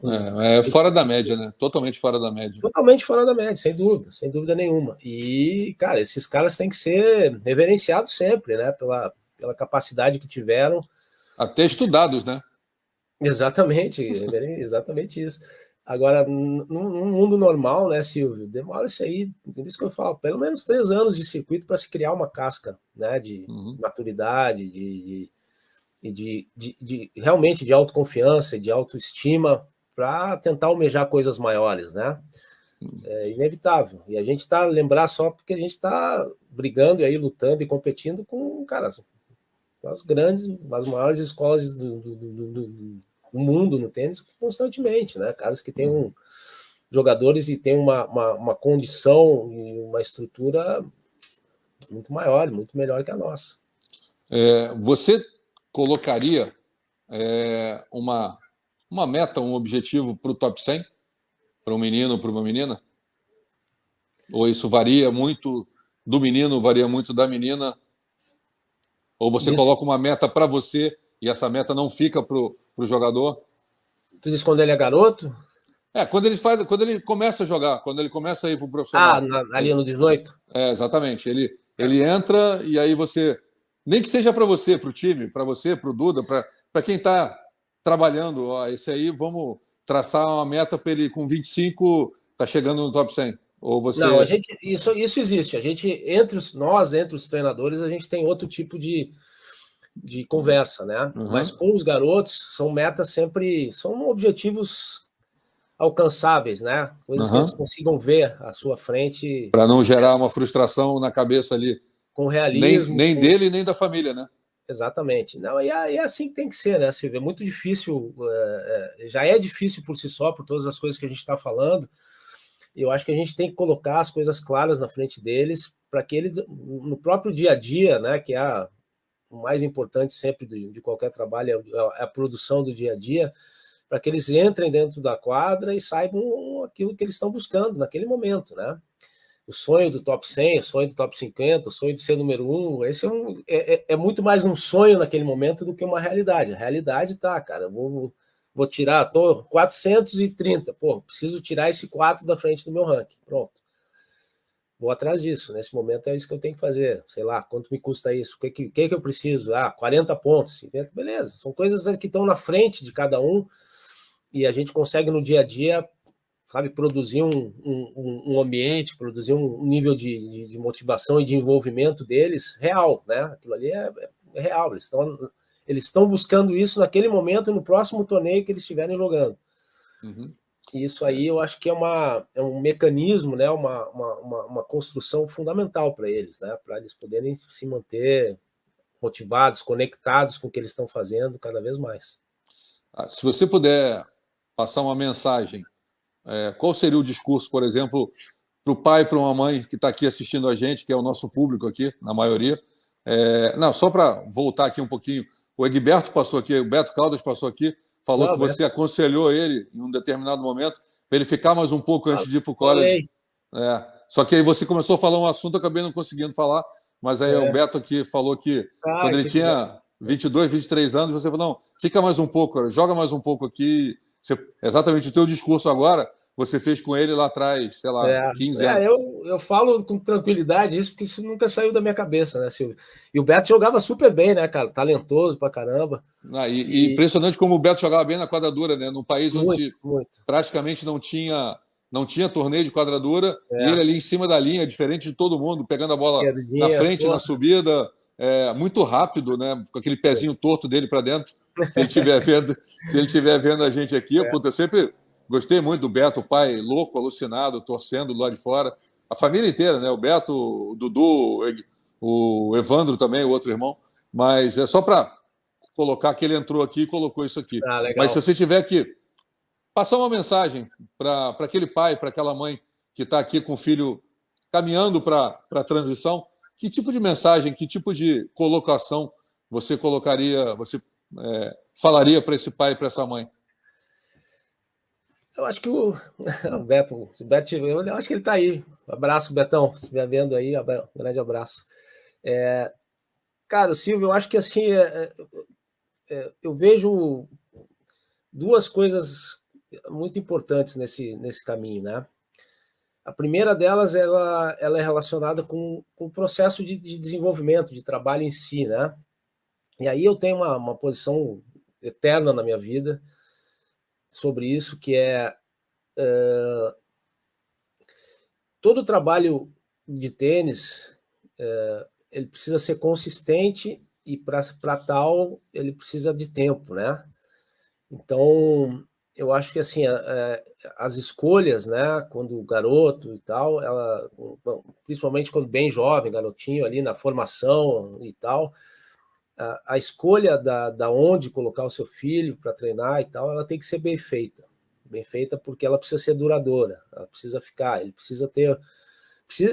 C: Fora da média, né? Totalmente fora da média.
B: Totalmente fora da média, sem dúvida nenhuma. E, cara, esses caras têm que ser reverenciados sempre, né? Pela capacidade que tiveram.
C: Até estudados, né?
B: Exatamente isso. Agora, num mundo normal, né, Silvio, demora isso aí, é isso que eu falo, pelo menos 3 anos de circuito para se criar uma casca, né, de maturidade, realmente de autoconfiança, de autoestima, para tentar almejar coisas maiores, né? É inevitável. E a gente lembrar só porque a gente está brigando aí, lutando e competindo com, cara, as maiores escolas do mundo no tênis constantemente, né? Caras que têm jogadores e têm uma condição e uma estrutura muito maior, muito melhor que a nossa.
C: Você colocaria uma meta, um objetivo para o top 100? Para um menino ou para uma menina? Ou isso varia muito do menino, varia muito da menina? Ou você coloca uma meta para você e essa meta não fica para o jogador?
B: Tu diz quando ele é garoto?
C: Quando ele começa a jogar, quando ele começa a ir para o profissional.
B: Ali no 18?
C: Exatamente. Ele entra e aí você, nem que seja para você, para o time, para você, para o Duda, para quem está trabalhando, esse aí, vamos traçar uma meta para ele com 25, está chegando no top 100. Ou você...
B: Não, isso existe. A gente, entre os treinadores, a gente tem outro tipo de conversa, né?
C: Uhum.
B: Mas com os garotos, são metas sempre, são objetivos alcançáveis, né? Coisas que eles consigam ver à sua frente.
C: Para não gerar uma frustração na cabeça ali.
B: Com realismo.
C: Nem dele, nem da família, né?
B: Exatamente. Não, e é assim que tem que ser, né, Silvio? É muito difícil, já é difícil por si só, por todas as coisas que a gente está falando. Eu acho que a gente tem que colocar as coisas claras na frente deles, para que eles, no próprio dia a dia, né, que é o mais importante sempre de qualquer trabalho, é a produção do dia a dia, para que eles entrem dentro da quadra e saibam aquilo que eles estão buscando naquele momento, né? O sonho do top 100, o sonho do top 50, o sonho de ser número 1, esse é muito mais um sonho naquele momento do que uma realidade. A realidade tá, cara, vou tirar, tô 430, pô, preciso tirar esse 4 da frente do meu ranking, pronto. Vou atrás disso, nesse momento é isso que eu tenho que fazer, sei lá, quanto me custa isso, o que eu preciso? 40 pontos, 50, beleza, são coisas que estão na frente de cada um e a gente consegue no dia a dia, sabe, produzir um ambiente, produzir um nível de motivação e de envolvimento deles real, né? Aquilo ali é real, eles estão buscando isso naquele momento, no próximo torneio que eles estiverem jogando.
C: Uhum.
B: E isso aí eu acho que é um mecanismo, né? Uma construção fundamental para eles, né? Para eles poderem se manter motivados, conectados com o que eles estão fazendo cada vez mais.
C: Se você puder passar uma mensagem, qual seria o discurso, por exemplo, para o pai e para uma mãe que está aqui assistindo a gente, que é o nosso público aqui, na maioria? Não, só para voltar aqui um pouquinho, o Egberto passou aqui, o Beto Caldas passou aqui, falou que você aconselhou ele em um determinado momento para ele ficar mais um pouco antes de ir para o college. Só que aí você começou a falar um assunto, eu acabei não conseguindo falar, mas aí o Beto aqui falou que quando ele tinha 22, 23 anos, você falou, não, fica mais um pouco, joga mais um pouco aqui. Exatamente o teu discurso agora, você fez com ele lá atrás, sei lá, 15 anos.
B: Eu falo com tranquilidade isso, porque isso nunca saiu da minha cabeça, né, Silvio? E o Beto jogava super bem, né, cara? Talentoso pra caramba.
C: E impressionante como o Beto jogava bem na quadradura, né? Num país onde praticamente não tinha torneio de quadradura, e ele ali em cima da linha, diferente de todo mundo, pegando a bola na frente, na subida, muito rápido, né? Com aquele pezinho torto dele para dentro. Se ele estiver vendo a gente aqui, eu sempre gostei muito do Beto, o pai louco, alucinado, torcendo do lado de fora. A família inteira, né? O Beto, o Dudu, o Evandro também, o outro irmão. Mas é só para colocar que ele entrou aqui e colocou isso aqui. Mas se você tiver que passar uma mensagem para aquele pai, para aquela mãe que está aqui com o filho caminhando para a transição, que tipo de mensagem, que tipo de colocação você colocaria, falaria para esse pai e para essa mãe?
B: Eu acho que o Beto, eu acho que ele está aí. Abraço, Betão, se estiver vendo aí, um grande abraço. Cara, Silvio, eu acho que assim, eu vejo duas coisas muito importantes nesse caminho, né? A primeira delas, ela é relacionada com o processo de desenvolvimento, de trabalho em si, né? E aí eu tenho uma posição eterna na minha vida sobre isso, que é todo trabalho de tênis, ele precisa ser consistente e para tal ele precisa de tempo, né? Então, eu acho que assim, as escolhas, né, quando garoto e tal, principalmente quando bem jovem, garotinho ali na formação e tal, a escolha da onde colocar o seu filho para treinar e tal, ela tem que ser bem feita porque ela precisa ser duradoura, ela precisa ficar, ele precisa ter,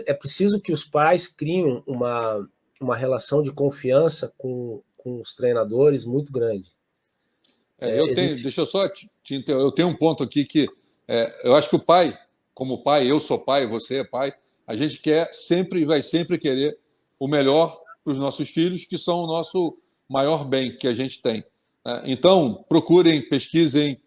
B: é preciso que os pais criem uma relação de confiança com os treinadores muito grande.
C: Deixa eu só te interromper. Eu tenho um ponto aqui que eu acho que o pai, como pai, eu sou pai, você é pai, a gente quer sempre e vai sempre querer o melhor para os nossos filhos, que são o nosso maior bem que a gente tem. Então, procurem, pesquisem,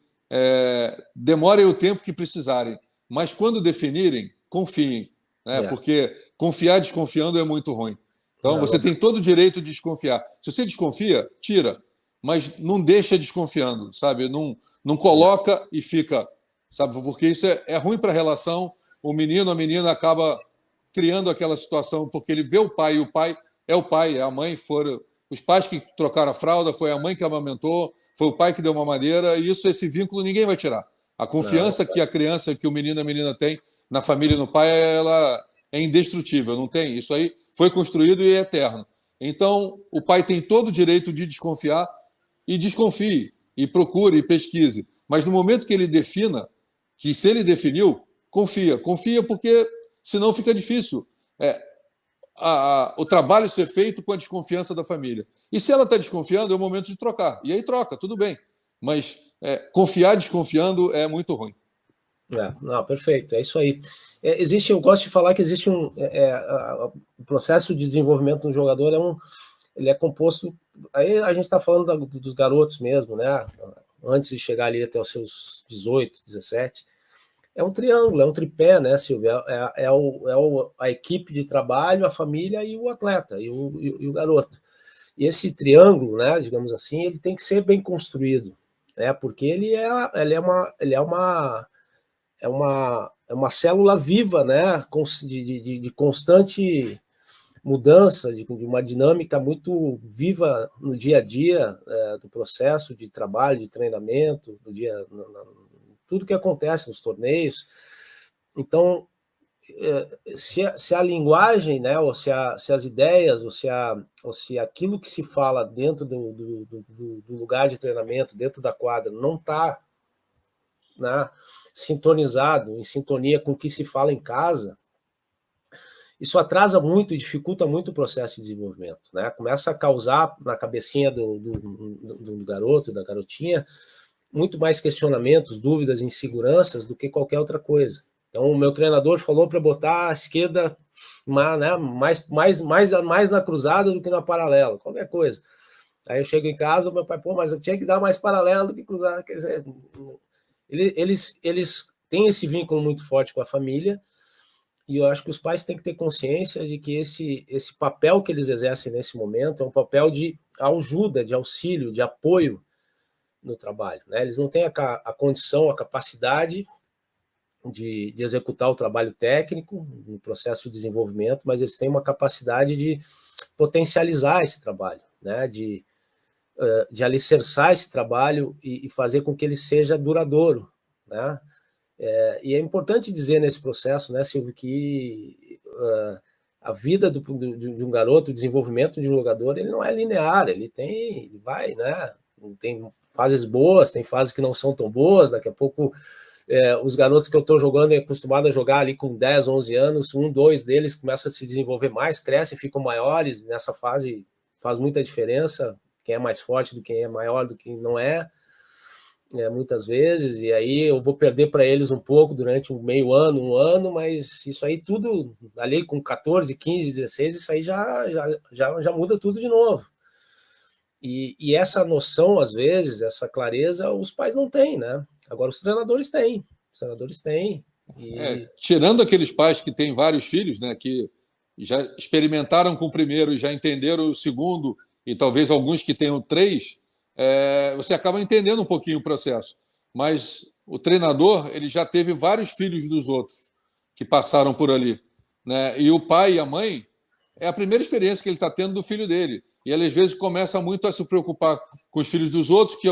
C: demorem o tempo que precisarem, mas quando definirem, confiem, né? Porque confiar desconfiando é muito ruim. Então, você tem todo o direito de desconfiar. Se você desconfia, tira. Mas não deixa desconfiando, sabe? Não coloca e fica, sabe? Porque isso é ruim para a relação, o menino, a menina acaba criando aquela situação, porque ele vê o pai, e o pai é o pai, é a mãe, foram os pais que trocaram a fralda, foi a mãe que amamentou, foi o pai que deu mamadeira, e esse vínculo ninguém vai tirar. A confiança que a criança, que o menino e a menina tem na família e no pai, ela é indestrutível, não tem. Isso aí foi construído e é eterno. Então, o pai tem todo o direito de desconfiar, e desconfie, e procure, e pesquise. Mas no momento que ele defina, que se ele definiu, confia porque senão fica difícil o trabalho ser feito com a desconfiança da família. E se ela está desconfiando, é o momento de trocar. E aí troca, tudo bem. Mas confiar desconfiando é muito ruim.
B: Não, perfeito, é isso aí. Eu gosto de falar que existe o processo de desenvolvimento do jogador ele é composto. Aí a gente está falando dos garotos mesmo, né? Antes de chegar ali até os seus 18, 17. É um triângulo, é um tripé, né, Silvia? A equipe de trabalho, a família e o atleta, e o garoto. E esse triângulo, né, digamos assim, ele tem que ser bem construído, né? Porque ele é uma célula viva, né? De constante mudança, de uma dinâmica muito viva no dia a dia do processo de trabalho, de treinamento, do dia, tudo que acontece nos torneios. Então, se a linguagem, né, ou se as ideias, ou se aquilo que se fala dentro do lugar de treinamento, dentro da quadra, não está, né, sintonizado, em sintonia com o que se fala em casa, isso atrasa muito e dificulta muito o processo de desenvolvimento, né? Começa a causar na cabecinha do garoto, da garotinha, muito mais questionamentos, dúvidas, inseguranças do que qualquer outra coisa. Então, o meu treinador falou para botar a esquerda mais na cruzada do que na paralela, qualquer coisa. Aí eu chego em casa, meu pai, mas eu tinha que dar mais paralela do que cruzada. Quer dizer, eles têm esse vínculo muito forte com a família, e eu acho que os pais têm que ter consciência de que esse papel que eles exercem nesse momento é um papel de ajuda, de auxílio, de apoio no trabalho, né? Eles não têm a condição, a capacidade de executar o trabalho técnico no processo de desenvolvimento, mas eles têm uma capacidade de potencializar esse trabalho, né? De alicerçar esse trabalho e fazer com que ele seja duradouro, né? E é importante dizer nesse processo, né, Silvio, que a vida de um garoto, o desenvolvimento de um jogador, ele não é linear, ele vai, né? Tem fases boas, tem fases que não são tão boas. Daqui a pouco, os garotos que eu estou jogando, acostumado a jogar ali com 10, 11 anos, 2 deles começam a se desenvolver mais, crescem, ficam maiores. Nessa fase faz muita diferença quem é mais forte do que é maior do que não é. Muitas vezes, e aí eu vou perder para eles um pouco durante meio ano, um ano, mas isso aí tudo, ali com 14, 15, 16, isso aí já muda tudo de novo. E essa noção, às vezes, essa clareza, os pais não têm, né? Agora os treinadores têm.
C: Tirando aqueles pais que têm vários filhos, né, que já experimentaram com o primeiro e já entenderam o segundo, e talvez alguns que tenham 3, você acaba entendendo um pouquinho o processo. Mas o treinador, ele já teve vários filhos dos outros que passaram por ali, né? E o pai e a mãe é a primeira experiência que ele está tendo do filho dele. E ele, às vezes, começa muito a se preocupar com os filhos dos outros que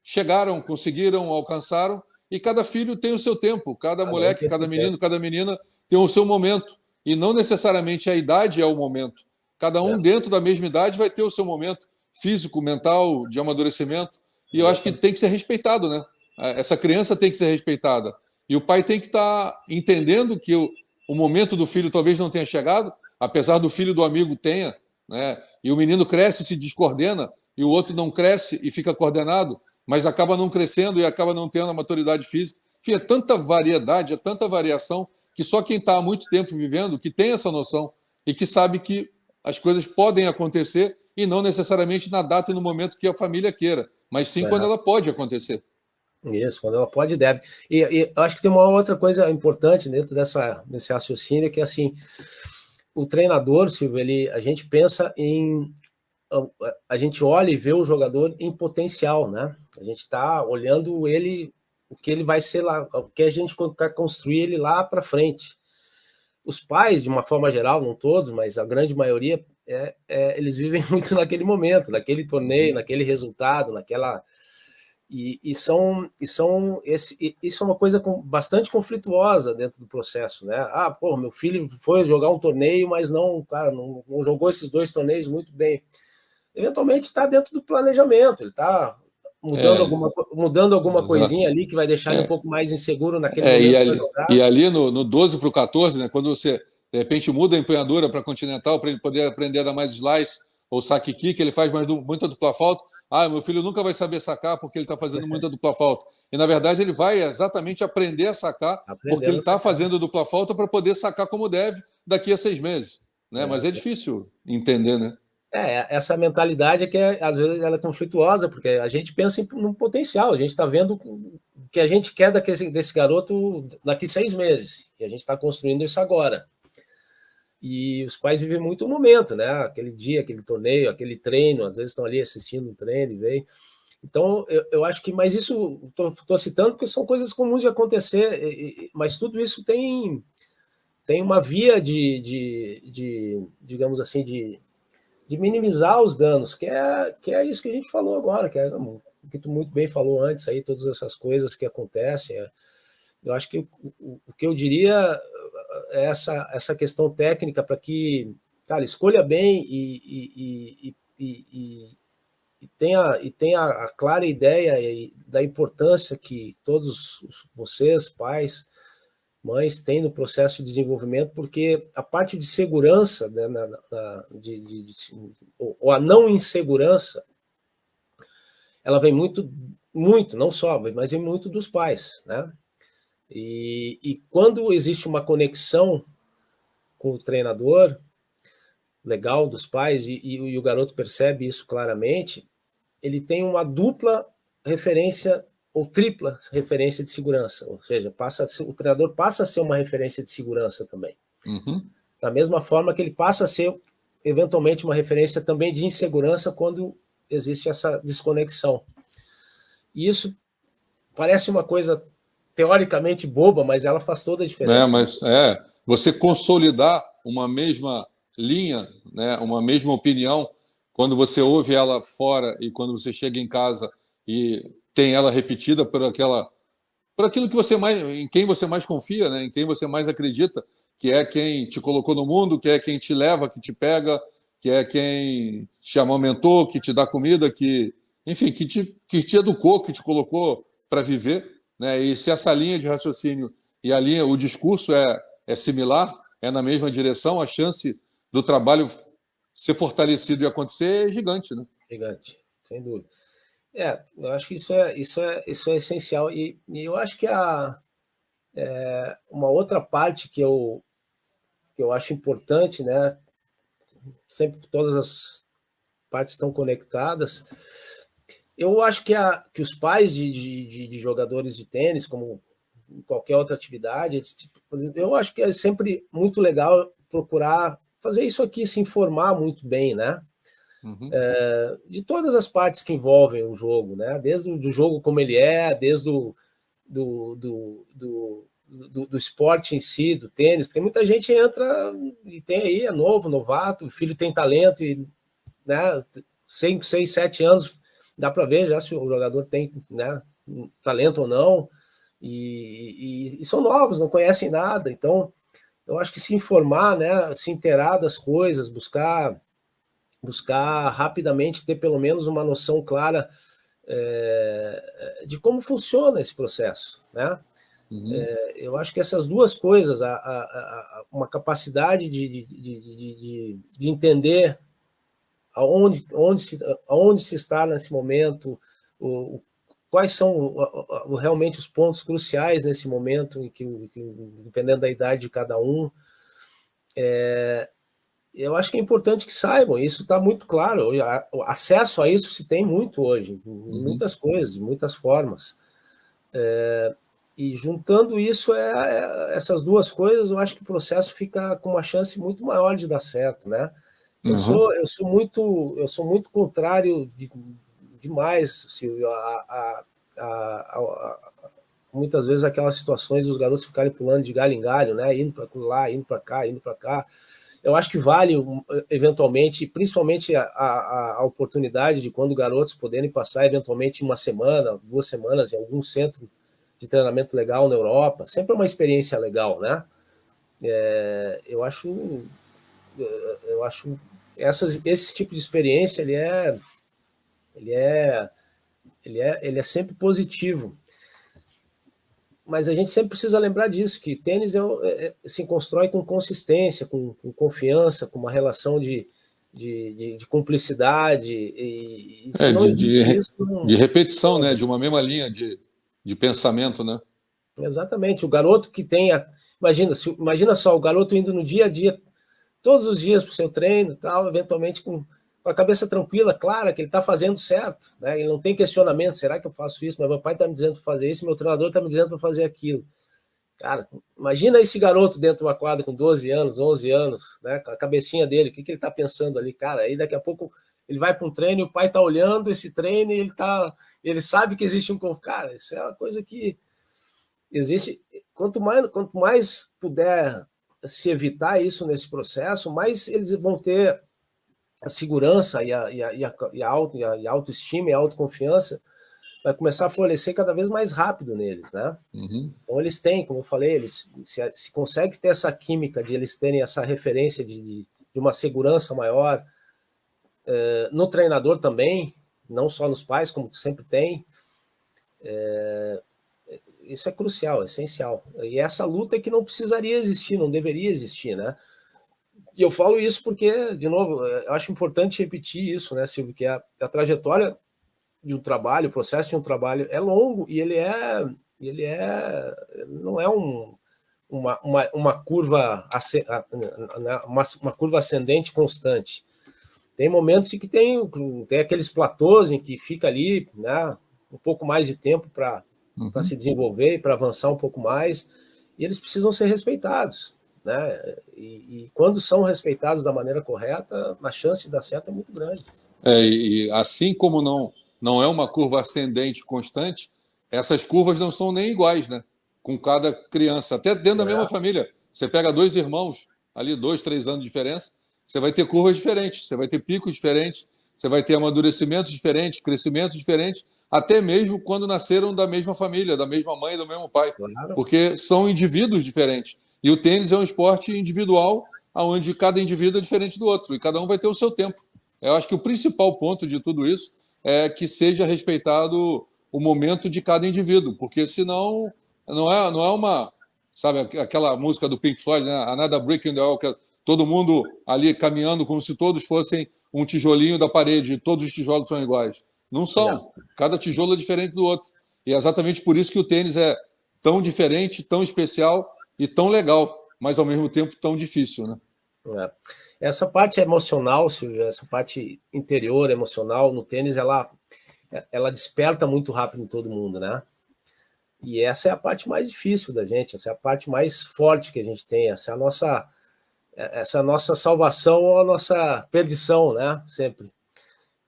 C: chegaram, conseguiram, alcançaram, e cada filho tem o seu tempo. Cada moleque, cada menino, cada menina tem o seu momento. E não necessariamente a idade é o momento. Cada um, dentro da mesma idade, vai ter o seu momento físico, mental, de amadurecimento, e eu acho que tem que ser respeitado, né? Essa criança tem que ser respeitada, e o pai tem que estar entendendo que o momento do filho talvez não tenha chegado, apesar do filho do amigo tenha, né? E o menino cresce e se descoordena, e o outro não cresce e fica coordenado, mas acaba não crescendo e acaba não tendo a maturidade física. Enfim, é tanta variedade, é tanta variação, que só quem está há muito tempo vivendo, que tem essa noção, e que sabe que as coisas podem acontecer, e não necessariamente na data e no momento que a família queira, mas sim quando ela pode acontecer.
B: Isso, quando ela pode e deve. E eu acho que tem uma outra coisa importante dentro desse raciocínio, que é assim, o treinador, Silvio, a gente pensa a gente olha e vê o jogador em potencial, né? A gente está olhando ele o que ele vai ser lá, o que a gente quer construir ele lá para frente. Os pais, de uma forma geral, não todos, mas a grande maioria, eles vivem muito naquele momento, naquele torneio, naquele resultado, naquela... Isso é uma coisa bastante conflituosa dentro do processo, né? Ah, pô, meu filho foi jogar um torneio, mas não, cara, não jogou esses 2 torneios muito bem. Eventualmente está dentro do planejamento, ele está mudando alguma coisinha ali que vai deixar ele um pouco mais inseguro naquele momento para jogar.
C: E ali no 12 para o 14, né, quando você, de repente, muda a empunhadura para continental, para ele poder aprender a dar mais slice ou saque kick, ele faz muita dupla falta. Ah, meu filho nunca vai saber sacar porque ele está fazendo muita dupla falta. E, na verdade, ele vai exatamente aprender a sacar porque ele está fazendo dupla falta para poder sacar como deve daqui a 6 meses. Né? Mas é difícil entender, né?
B: Essa mentalidade que às vezes ela é conflituosa, porque a gente pensa no potencial, a gente está vendo o que a gente quer desse garoto daqui 6 meses, e a gente está construindo isso agora. E os pais vivem muito o momento, né? Aquele dia, aquele torneio, aquele treino, às vezes estão ali assistindo o treino e vem. Então, eu acho que, mas isso estou citando porque são coisas comuns de acontecer, mas tudo isso tem uma via digamos assim, de minimizar os danos, que é isso que a gente falou agora, que é o que tu muito bem falou antes, aí, todas essas coisas que acontecem. Eu acho que o que eu diria é essa questão técnica para que, cara, escolha bem e tenha a clara ideia da importância que todos vocês, pais, mães, têm no processo de desenvolvimento, porque a parte de segurança, né, ou a não insegurança, ela vem muito, não só, mas vem muito dos pais, né? E quando existe uma conexão com o treinador legal dos pais e o garoto percebe isso claramente, ele tem uma dupla referência ou tripla referência de segurança, ou seja, o treinador passa a ser uma referência de segurança também.
C: Uhum.
B: Da mesma forma que ele passa a ser, eventualmente, uma referência também de insegurança quando existe essa desconexão. E isso parece uma coisa teoricamente boba, mas ela faz toda a diferença.
C: Mas você consolidar uma mesma linha, né, uma mesma opinião, quando você ouve ela fora e quando você chega em casa e tem ela repetida por aquilo que em quem você mais confia, né, em quem você mais acredita, que é quem te colocou no mundo, que é quem te leva, que te pega, que é quem te amamentou, que te dá comida, enfim, que te educou, que te colocou para viver. Né? E se essa linha de raciocínio e o discurso é similar, é na mesma direção, a chance do trabalho ser fortalecido e acontecer é gigante, né?
B: Gigante, sem dúvida. Eu acho que isso é essencial. E eu acho que uma outra parte que eu acho importante, né? Sempre todas as partes estão conectadas. Eu acho que os pais de jogadores de tênis, como em qualquer outra atividade, eu acho que é sempre muito legal procurar fazer isso aqui, se informar muito bem, né?
C: Uhum.
B: De todas as partes que envolvem o jogo, né? Desde o jogo como ele desde do esporte em si, do tênis, porque muita gente entra e tem aí, é novo, novato, o filho tem talento, e, né, 5, 6, 7 anos, dá para ver já se o jogador tem, né, talento ou não, e são novos, não conhecem nada, então eu acho que se informar, né, se inteirar das coisas, buscar rapidamente ter pelo menos uma noção clara de como funciona esse processo, né?
C: Uhum.
B: Eu acho que essas duas coisas, uma capacidade de entender aonde se está nesse momento, quais são realmente os pontos cruciais nesse momento, dependendo da idade de cada um. Eu acho que é importante que saibam, isso está muito claro. O acesso a isso se tem muito hoje, em muitas coisas, de muitas formas. E juntando isso, essas duas coisas, eu acho que o processo fica com uma chance muito maior de dar certo, né? Eu sou muito contrário demais, Silvio, muitas vezes aquelas situações dos garotos ficarem pulando de galho em galho, né? Indo para lá, indo para cá, indo para cá. Eu acho que vale, eventualmente, principalmente a oportunidade de quando garotos poderem passar, eventualmente, 1 semana, 2 semanas em algum centro de treinamento legal na Europa. Sempre é uma experiência legal, né? Eu acho esse tipo de experiência ele é sempre positivo. Mas a gente sempre precisa lembrar disso, que tênis se constrói com consistência, com confiança, com uma relação de cumplicidade, e se não existe isso...
C: De repetição, né? De uma mesma linha de pensamento, né?
B: Exatamente. O garoto que tem... Imagina só, o garoto indo no dia a dia, todos os dias para o seu treino, tal, eventualmente com a cabeça tranquila, clara, que ele está fazendo certo, né? Ele não tem questionamento, será que eu faço isso? Mas meu pai está me dizendo para fazer isso, meu treinador está me dizendo para fazer aquilo. Cara, imagina esse garoto dentro de uma quadra com 12 anos, 11 anos, né? Com a cabecinha dele, o que ele está pensando ali? Cara, aí daqui a pouco ele vai para um treino e o pai está olhando esse treino e ele sabe que existe um... Cara, isso é uma coisa que existe... Quanto mais puder se evitar isso nesse processo, mais eles vão ter a segurança e a autoestima e a autoconfiança vai começar a florescer cada vez mais rápido neles, né?
C: Uhum.
B: Então eles têm, como eu falei, eles se conseguem ter essa química de eles terem essa referência de uma segurança maior no treinador também, não só nos pais, como sempre tem. Isso é crucial, é essencial. E essa luta é que não precisaria existir, não deveria existir, né? E eu falo isso porque, de novo, eu acho importante repetir isso, né, Silvio, que a trajetória de um trabalho, o processo de um trabalho é longo e não é uma curva ascendente constante. Tem momentos em que tem aqueles platôs em que fica ali, né, um pouco mais de tempo para se desenvolver, para avançar um pouco mais, e eles precisam ser respeitados, né? E quando são respeitados da maneira correta, a chance de dar certo é muito grande.
C: E assim como não é uma curva ascendente constante, essas curvas não são nem iguais, né? Com cada criança, até dentro da mesma família. Você pega 2 irmãos, ali 2, 3 anos de diferença, você vai ter curvas diferentes, você vai ter picos diferentes, você vai ter amadurecimentos diferentes, crescimentos diferentes, até mesmo quando nasceram da mesma família, da mesma mãe, do mesmo pai,
B: Claro.
C: porque são indivíduos diferentes. E o tênis é um esporte individual, onde cada indivíduo é diferente do outro, e cada um vai ter o seu tempo. Eu acho que o principal ponto de tudo isso é que seja respeitado o momento de cada indivíduo, porque senão não é uma... Sabe aquela música do Pink Floyd, né? Another Brick in the Wall, que todo mundo ali caminhando como se todos fossem um tijolinho da parede, todos os tijolos são iguais. Não são. Cada tijolo é diferente do outro. E é exatamente por isso que o tênis é tão diferente, tão especial e tão legal, mas ao mesmo tempo tão difícil, né?
B: Essa parte emocional, Silvio, essa parte interior emocional no tênis, ela desperta muito rápido em todo mundo, né? E essa é a parte mais difícil da gente, essa é a parte mais forte que a gente tem, essa é a nossa salvação ou a nossa perdição, né? Sempre.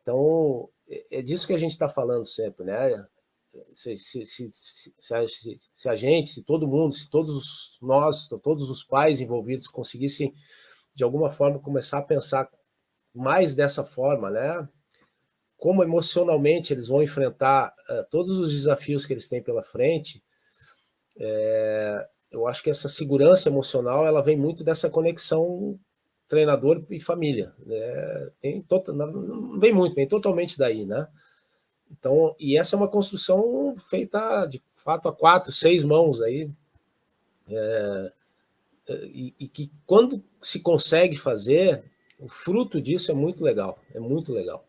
B: Então, é disso que a gente está falando sempre, né? Se a gente, se todo mundo, se todos os pais envolvidos conseguissem, de alguma forma, começar a pensar mais dessa forma, né? Como emocionalmente eles vão enfrentar todos os desafios que eles têm pela frente, eu acho que essa segurança emocional ela vem muito dessa conexão treinador e família, né? Não vem muito, vem totalmente daí, né? Então, e essa é uma construção feita de fato a 4, 6 mãos aí, e que quando se consegue fazer, o fruto disso é muito legal, é muito legal.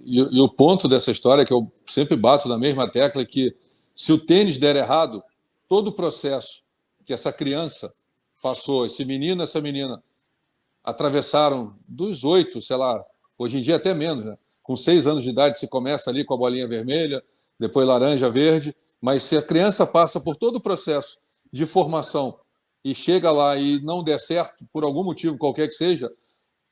C: E o ponto dessa história, que eu sempre bato na mesma tecla, é que se o tênis der errado, todo o processo que essa criança passou, esse menino, essa menina, atravessaram dos 8, sei lá, hoje em dia até menos, né? Com 6 anos de idade se começa ali com a bolinha vermelha, depois laranja, verde, mas se a criança passa por todo o processo de formação e chega lá e não der certo, por algum motivo qualquer que seja,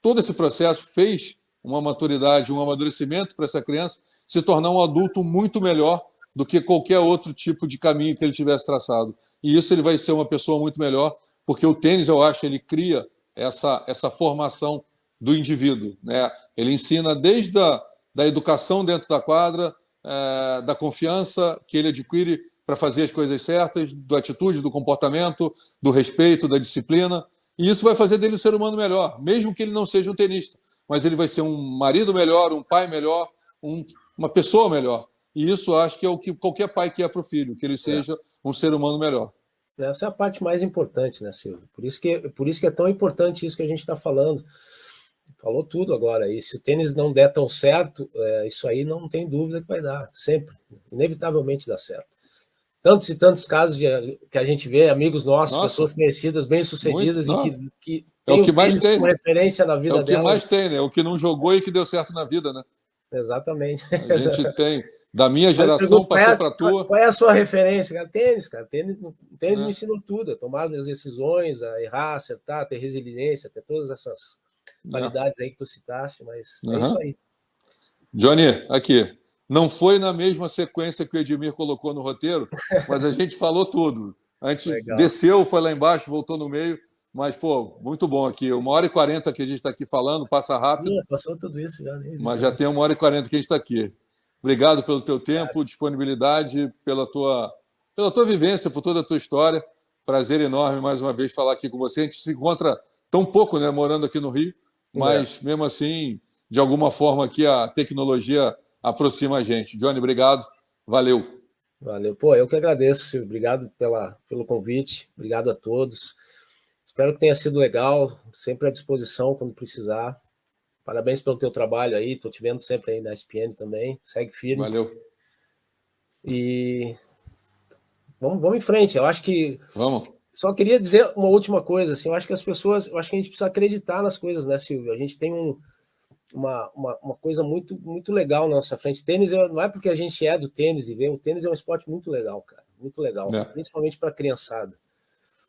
C: todo esse processo fez uma maturidade, um amadurecimento para essa criança se tornar um adulto muito melhor do que qualquer outro tipo de caminho que ele tivesse traçado. E isso ele vai ser uma pessoa muito melhor, porque o tênis, eu acho, ele cria essa formação do indivíduo, né? Ele ensina desde da educação dentro da quadra, da confiança que ele adquire para fazer as coisas certas, da atitude, do comportamento, do respeito, da disciplina. E isso vai fazer dele um ser humano melhor, mesmo que ele não seja um tenista. Mas ele vai ser um marido melhor, um pai melhor, uma pessoa melhor. E isso acho que é o que qualquer pai quer para o filho, que ele seja um ser humano melhor.
B: Essa é a parte mais importante, né, Silvio? Por isso que é tão importante isso que a gente está falando. Falou tudo agora. E se o tênis não der tão certo, isso aí não tem dúvida que vai dar, sempre. Inevitavelmente dá certo. Tantos e tantos casos que a gente vê, amigos nossos, pessoas conhecidas, bem-sucedidas, e que
C: é o que mais tem,
B: como referência na vida delas.
C: É o que mais tem, né? O que não jogou e que deu certo na vida, né?
B: Exatamente.
C: A gente tem, da minha geração, passou para a tua.
B: Qual é a sua referência? Cara, tênis, cara. Tênis me ensinou tudo, a tomar as decisões, a errar, acertar, ter resiliência, ter todas essas qualidades aí que tu citaste, mas é isso aí.
C: Johnny, aqui. Não foi na mesma sequência que o Edmir colocou no roteiro, mas a gente falou tudo. A gente desceu, foi lá embaixo, voltou no meio, mas, pô, muito bom aqui. 1h40 que a gente está aqui falando, passa rápido.
B: Passou tudo isso já.
C: Mas já tem 1h40 que a gente está aqui. Obrigado pelo teu tempo, disponibilidade, pela tua vivência, por toda a tua história. Prazer enorme, mais uma vez, falar aqui com você. A gente se encontra tão pouco, né, morando aqui no Rio, mas, mesmo assim, de alguma forma aqui a tecnologia aproxima a gente. Johnny, obrigado. Valeu.
B: Valeu. Pô, eu que agradeço, Silvio. Obrigado pelo convite. Obrigado a todos. Espero que tenha sido legal. Sempre à disposição quando precisar. Parabéns pelo teu trabalho aí. Estou te vendo sempre aí na ESPN também. Segue firme.
C: Valeu.
B: E vamos em frente. Eu acho que...
C: Vamos.
B: Só queria dizer uma última coisa. Assim, eu acho que a gente precisa acreditar nas coisas, né, Silvio? A gente tem uma coisa muito, muito legal na nossa frente. Tênis, não é porque a gente é do tênis e vê, o tênis é um esporte muito legal, cara. Muito legal, principalmente para a criançada.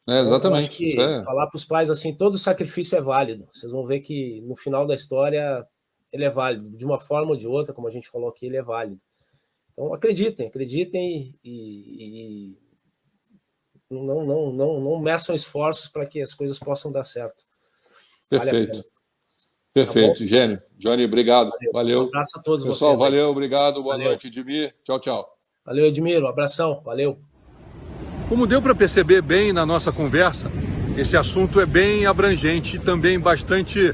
C: Exatamente.
B: Então, falar para os pais assim, todo sacrifício é válido. Vocês vão ver que no final da história ele é válido. De uma forma ou de outra, como a gente falou aqui, ele é válido. Então acreditem e não meçam esforços para que as coisas possam dar certo.
C: Perfeito. Vale. Perfeito, gênio. Johnny, obrigado. Valeu.
B: Um abraço a todos
C: pessoal,
B: vocês.
C: Valeu, obrigado. Boa noite, Edmir. Tchau, tchau.
B: Valeu, Edmir. Um abração. Valeu.
A: Como deu para perceber bem na nossa conversa, esse assunto é bem abrangente e também bastante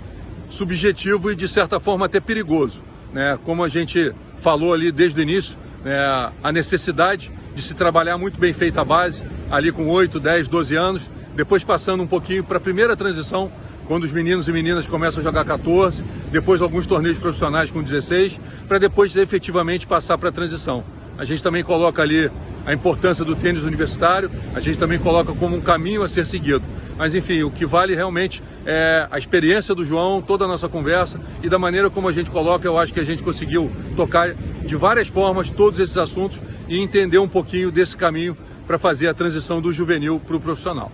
A: subjetivo e, de certa forma, até perigoso, né? Como a gente falou ali desde o início, né, a necessidade de se trabalhar muito bem feita a base, ali com 8, 10, 12 anos, depois passando um pouquinho para a primeira transição, quando os meninos e meninas começam a jogar 14, depois alguns torneios profissionais com 16, para depois efetivamente passar para a transição. A gente também coloca ali a importância do tênis universitário, a gente também coloca como um caminho a ser seguido. Mas enfim, o que vale realmente é a experiência do João, toda a nossa conversa e da maneira como a gente coloca, eu acho que a gente conseguiu tocar de várias formas todos esses assuntos e entender um pouquinho desse caminho para fazer a transição do juvenil para o profissional.